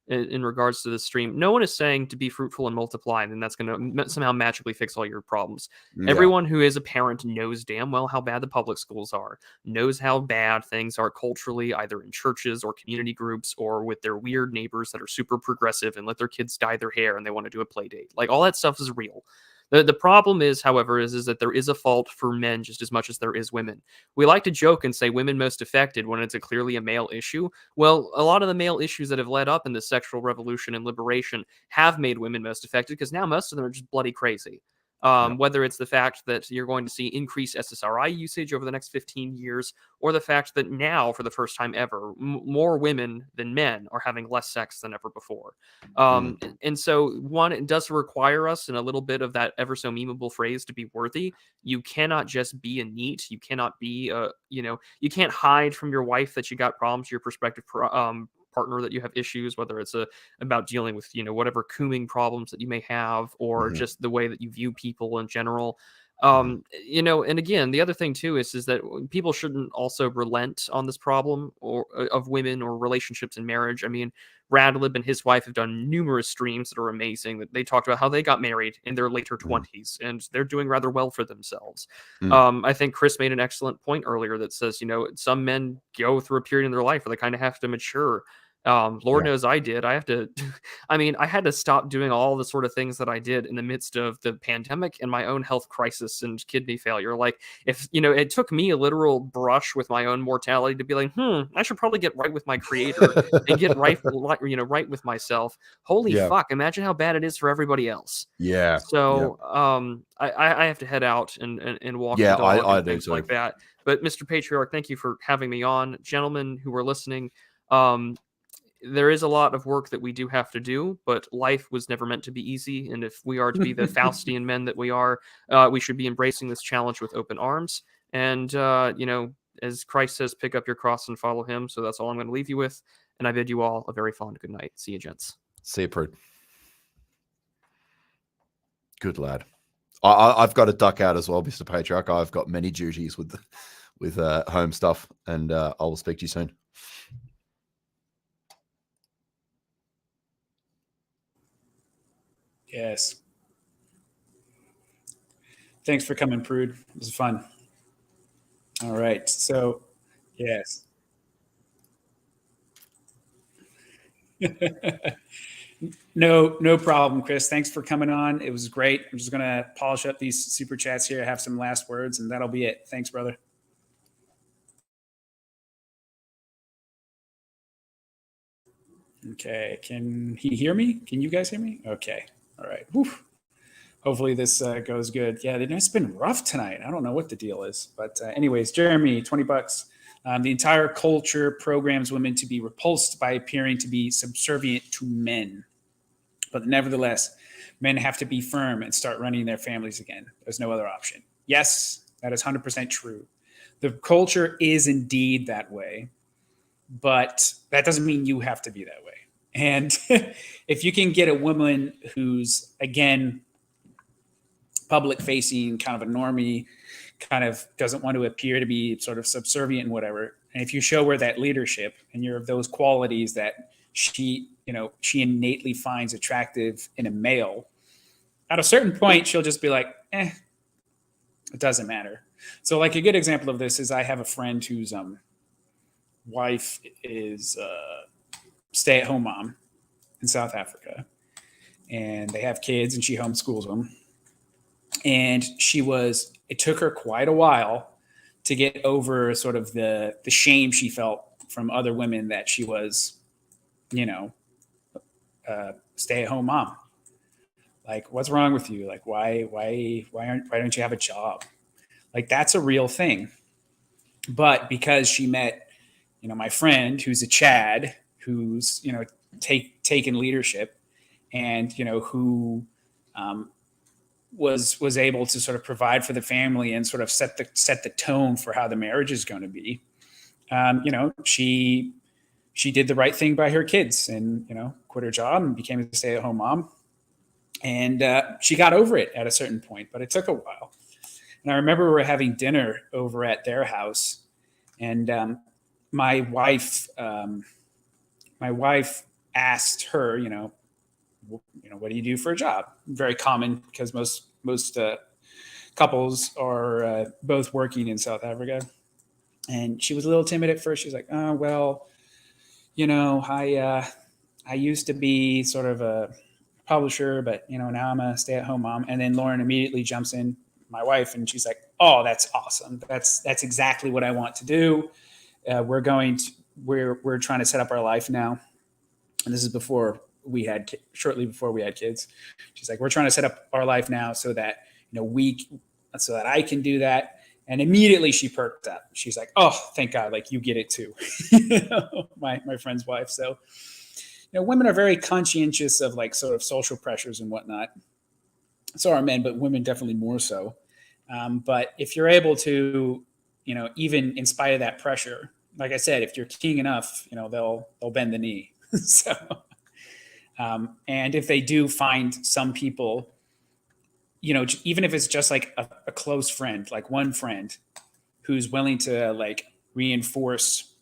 in regards to this stream. No one is saying to be fruitful and multiply, and then that's going to somehow magically fix all your problems. Everyone who is a parent knows damn well how bad the public schools are, knows how bad things are culturally, either in churches or community groups or with their weird neighbors that are super progressive and let their kids dye their hair and they want to do a play date. Like, all that stuff is real. The problem is, however, is that there is a fault for men just as much as there is women. We like to joke and say women most affected when it's clearly a male issue. Well, a lot of the male issues that have led up in the sexual revolution and liberation have made women most affected because now most of them are just bloody crazy. Whether it's the fact that you're going to see increased SSRI usage over the next 15 years, or the fact that now, for the first time ever, more women than men are having less sex than ever before. And so, one, it does require us in a little bit of that ever so memeable phrase to be worthy. You cannot just be a NEET. You cannot be you can't hide from your wife that you got problems, your prospective partner that you have issues, whether it's about dealing with whatever cooming problems that you may have, or just the way that you view people in general. And again, the other thing too is that people shouldn't also relent on this problem or of women or relationships in marriage. I mean, Radlib and his wife have done numerous streams that are amazing, that they talked about how they got married in their later 20s and they're doing rather well for themselves. I think Chris made an excellent point earlier that says, some men go through a period in their life where they kind of have to mature. Lord knows I did. I have to, I had to stop doing all the sort of things that I did in the midst of the pandemic and my own health crisis and kidney failure. Like, if, it took me a literal brush with my own mortality to be like, I should probably get right with my creator and get right with myself. Holy fuck. Imagine how bad it is for everybody else. Yeah. So, I have to head out and walk the dog I and do things too. like that. But Mr. Patriarch, thank you for having me on. Gentlemen who are listening, there is a lot of work that we do have to do, but life was never meant to be easy. And if we are to be the Faustian men that we are, we should be embracing this challenge with open arms. And, as Christ says, pick up your cross and follow him. So that's all I'm going to leave you with. And I bid you all a very fond good night. See you, gents. See you, Prude. Good lad. I've got to duck out as well, Mr. Patriarch. I've got many duties with home stuff, and I will speak to you soon. Yes. Thanks for coming, Prude. It was fun. All right. So, yes. No problem, Chris. Thanks for coming on. It was great. I'm just going to polish up these super chats here, have some last words, and that'll be it. Thanks, brother. Okay. Can he hear me? Can you guys hear me? Okay. All right. Whew. Hopefully this goes good. Yeah, it's been rough tonight. I don't know what the deal is. But anyways, Jeremy, $20. The entire culture programs women to be repulsed by appearing to be subservient to men. But nevertheless, men have to be firm and start running their families again. There's no other option. Yes, that is 100% true. The culture is indeed that way. But that doesn't mean you have to be that way. And if you can get a woman who's, again, public facing, kind of a normie, kind of doesn't want to appear to be sort of subservient and whatever, and if you show her that leadership and you're of those qualities that she innately finds attractive in a male, at a certain point, she'll just be like, it doesn't matter. So like a good example of this is I have a friend whose wife is stay-at-home mom in South Africa, and they have kids and she homeschools them. And it took her quite a while to get over sort of the shame she felt from other women that she was, stay-at-home mom. Like, what's wrong with you? Like, why don't you have a job? Like, that's a real thing. But because she met, my friend who's a Chad, who's, taken leadership and, who was able to sort of provide for the family and sort of set the tone for how the marriage is going to be. She did the right thing by her kids and, quit her job and became a stay-at-home mom. And she got over it at a certain point, but it took a while. And I remember we were having dinner over at their house, and my wife asked her, what do you do for a job? Very common because most couples are both working in South Africa. And she was a little timid at first. She's like, oh, well, I used to be sort of a publisher, but, now I'm a stay-at-home mom. And then Lauren immediately jumps in, my wife, and she's like, oh, that's awesome. That's exactly what I want to do. We're trying to set up our life now. And this is shortly before we had kids. She's like, we're trying to set up our life now so that, weak so that I can do that. And immediately she perked up. She's like, oh, thank God, like you get it too. My friend's wife. So, women are very conscientious of like sort of social pressures and whatnot. So are men, but women definitely more so. But if you're able to, even in spite of that pressure, like I said, if you're king enough, they'll bend the knee. So, and if they do find some people, even if it's just like a close friend, like one friend who's willing to like reinforce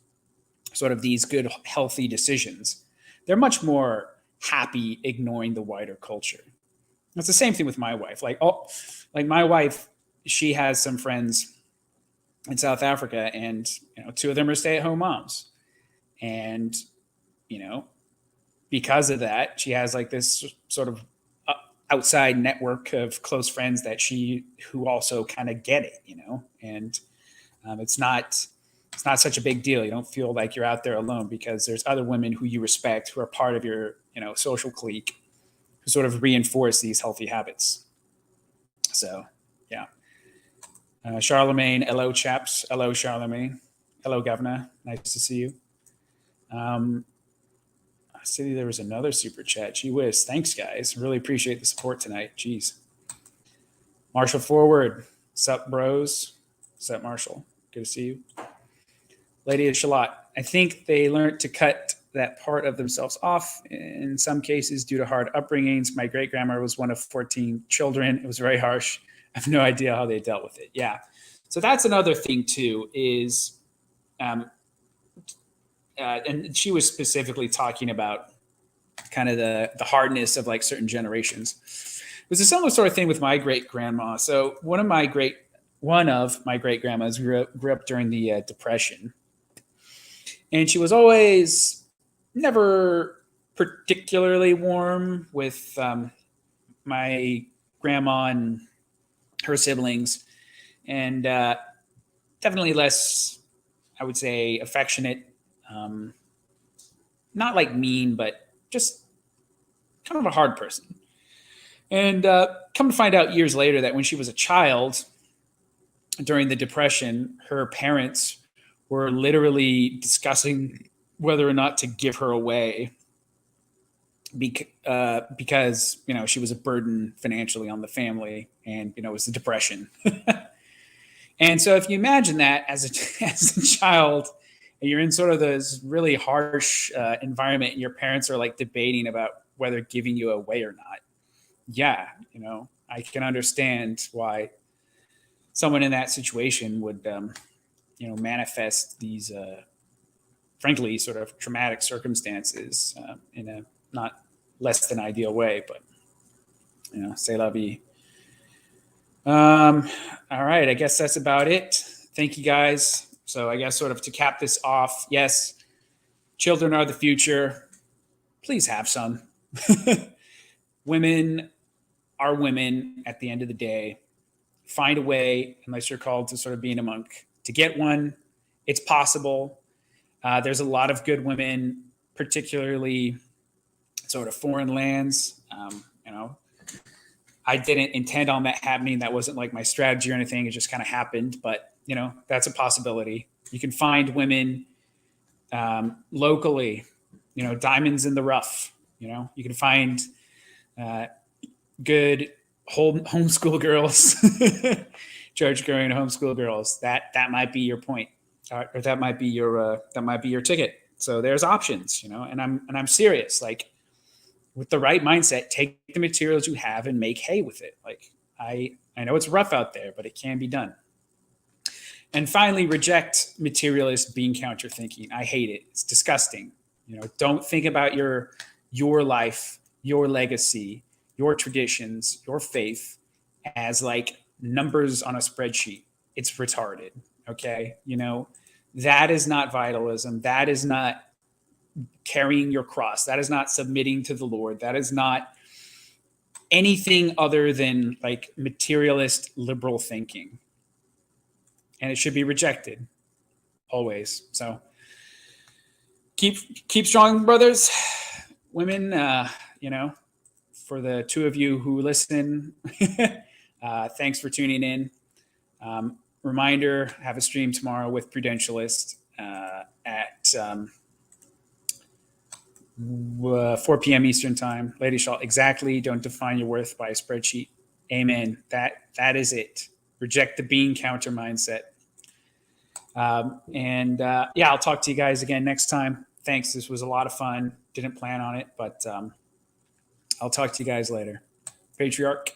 sort of these good, healthy decisions, they're much more happy ignoring the wider culture. It's the same thing with my wife. Like my wife, she has some friends in South Africa, and two of them are stay-at-home moms, and because of that, she has like this sort of outside network of close friends who also kind of get it, and it's not such a big deal. You don't feel like you're out there alone because there's other women who you respect who are part of your social clique who sort of reinforce these healthy habits. So, yeah. Charlemagne, hello, chaps. Hello, Charlemagne. Hello, Governor. Nice to see you. I see there was another super chat. Gee whiz. Thanks, guys. Really appreciate the support tonight. Jeez. Marshall Forward. Sup, bros? Sup, Marshall? Good to see you. Lady of Shalott. I think they learned to cut that part of themselves off in some cases due to hard upbringings. My great-grandma was one of 14 children. It was very harsh. I have no idea how they dealt with it. Yeah. So that's another thing too is, and she was specifically talking about kind of the hardness of like certain generations. It was a similar sort of thing with my great-grandma. So one of my great-grandmas grew up during the Depression. And she was always never particularly warm with my grandma and her siblings, and definitely less, I would say, affectionate. Not like mean, but just kind of a hard person. And come to find out years later that when she was a child during the Depression, her parents were literally discussing whether or not to give her away because she was a burden financially on the family, and it was the Depression. And so if you imagine that as a child, and you're in sort of this really harsh environment, and your parents are like debating about whether giving you away or not. Yeah, I can understand why someone in that situation would manifest these frankly sort of traumatic circumstances in a not less than ideal way, but c'est la vie. All right, I guess that's about it. Thank you, guys. So I guess sort of to cap this off, yes, children are the future. Please have some. Women are women at the end of the day. Find a way, unless you're called to sort of being a monk, to get one. It's possible. There's a lot of good women, particularly sort of foreign lands. I didn't intend on that happening. That wasn't like my strategy or anything. It just kind of happened. But, that's a possibility. You can find women locally, diamonds in the rough. You can find good homeschool girls, church-going homeschool girls. That might be your point, or that might be your ticket. So there's options, and I'm serious. Like, with the right mindset, take the materials you have and make hay with it. Like, I know it's rough out there, but it can be done. And finally, reject materialist bean counter thinking. I hate it. It's disgusting. Don't think about your life, your legacy, your traditions, your faith as like numbers on a spreadsheet. It's retarded. Okay. That is not vitalism. That is not carrying your cross. That is not submitting to the Lord. That is not anything other than like materialist liberal thinking. And it should be rejected always. So keep strong, brothers, women, for the two of you who listen, Thanks for tuning in. Reminder, have a stream tomorrow with Prudentialist at 4 p.m. Eastern time. Lady Shaw, exactly. Don't define your worth by a spreadsheet. Amen. That is it. Reject the bean counter mindset. Yeah, I'll talk to you guys again next time. Thanks. This was a lot of fun. Didn't plan on it, but I'll talk to you guys later. Patriarch.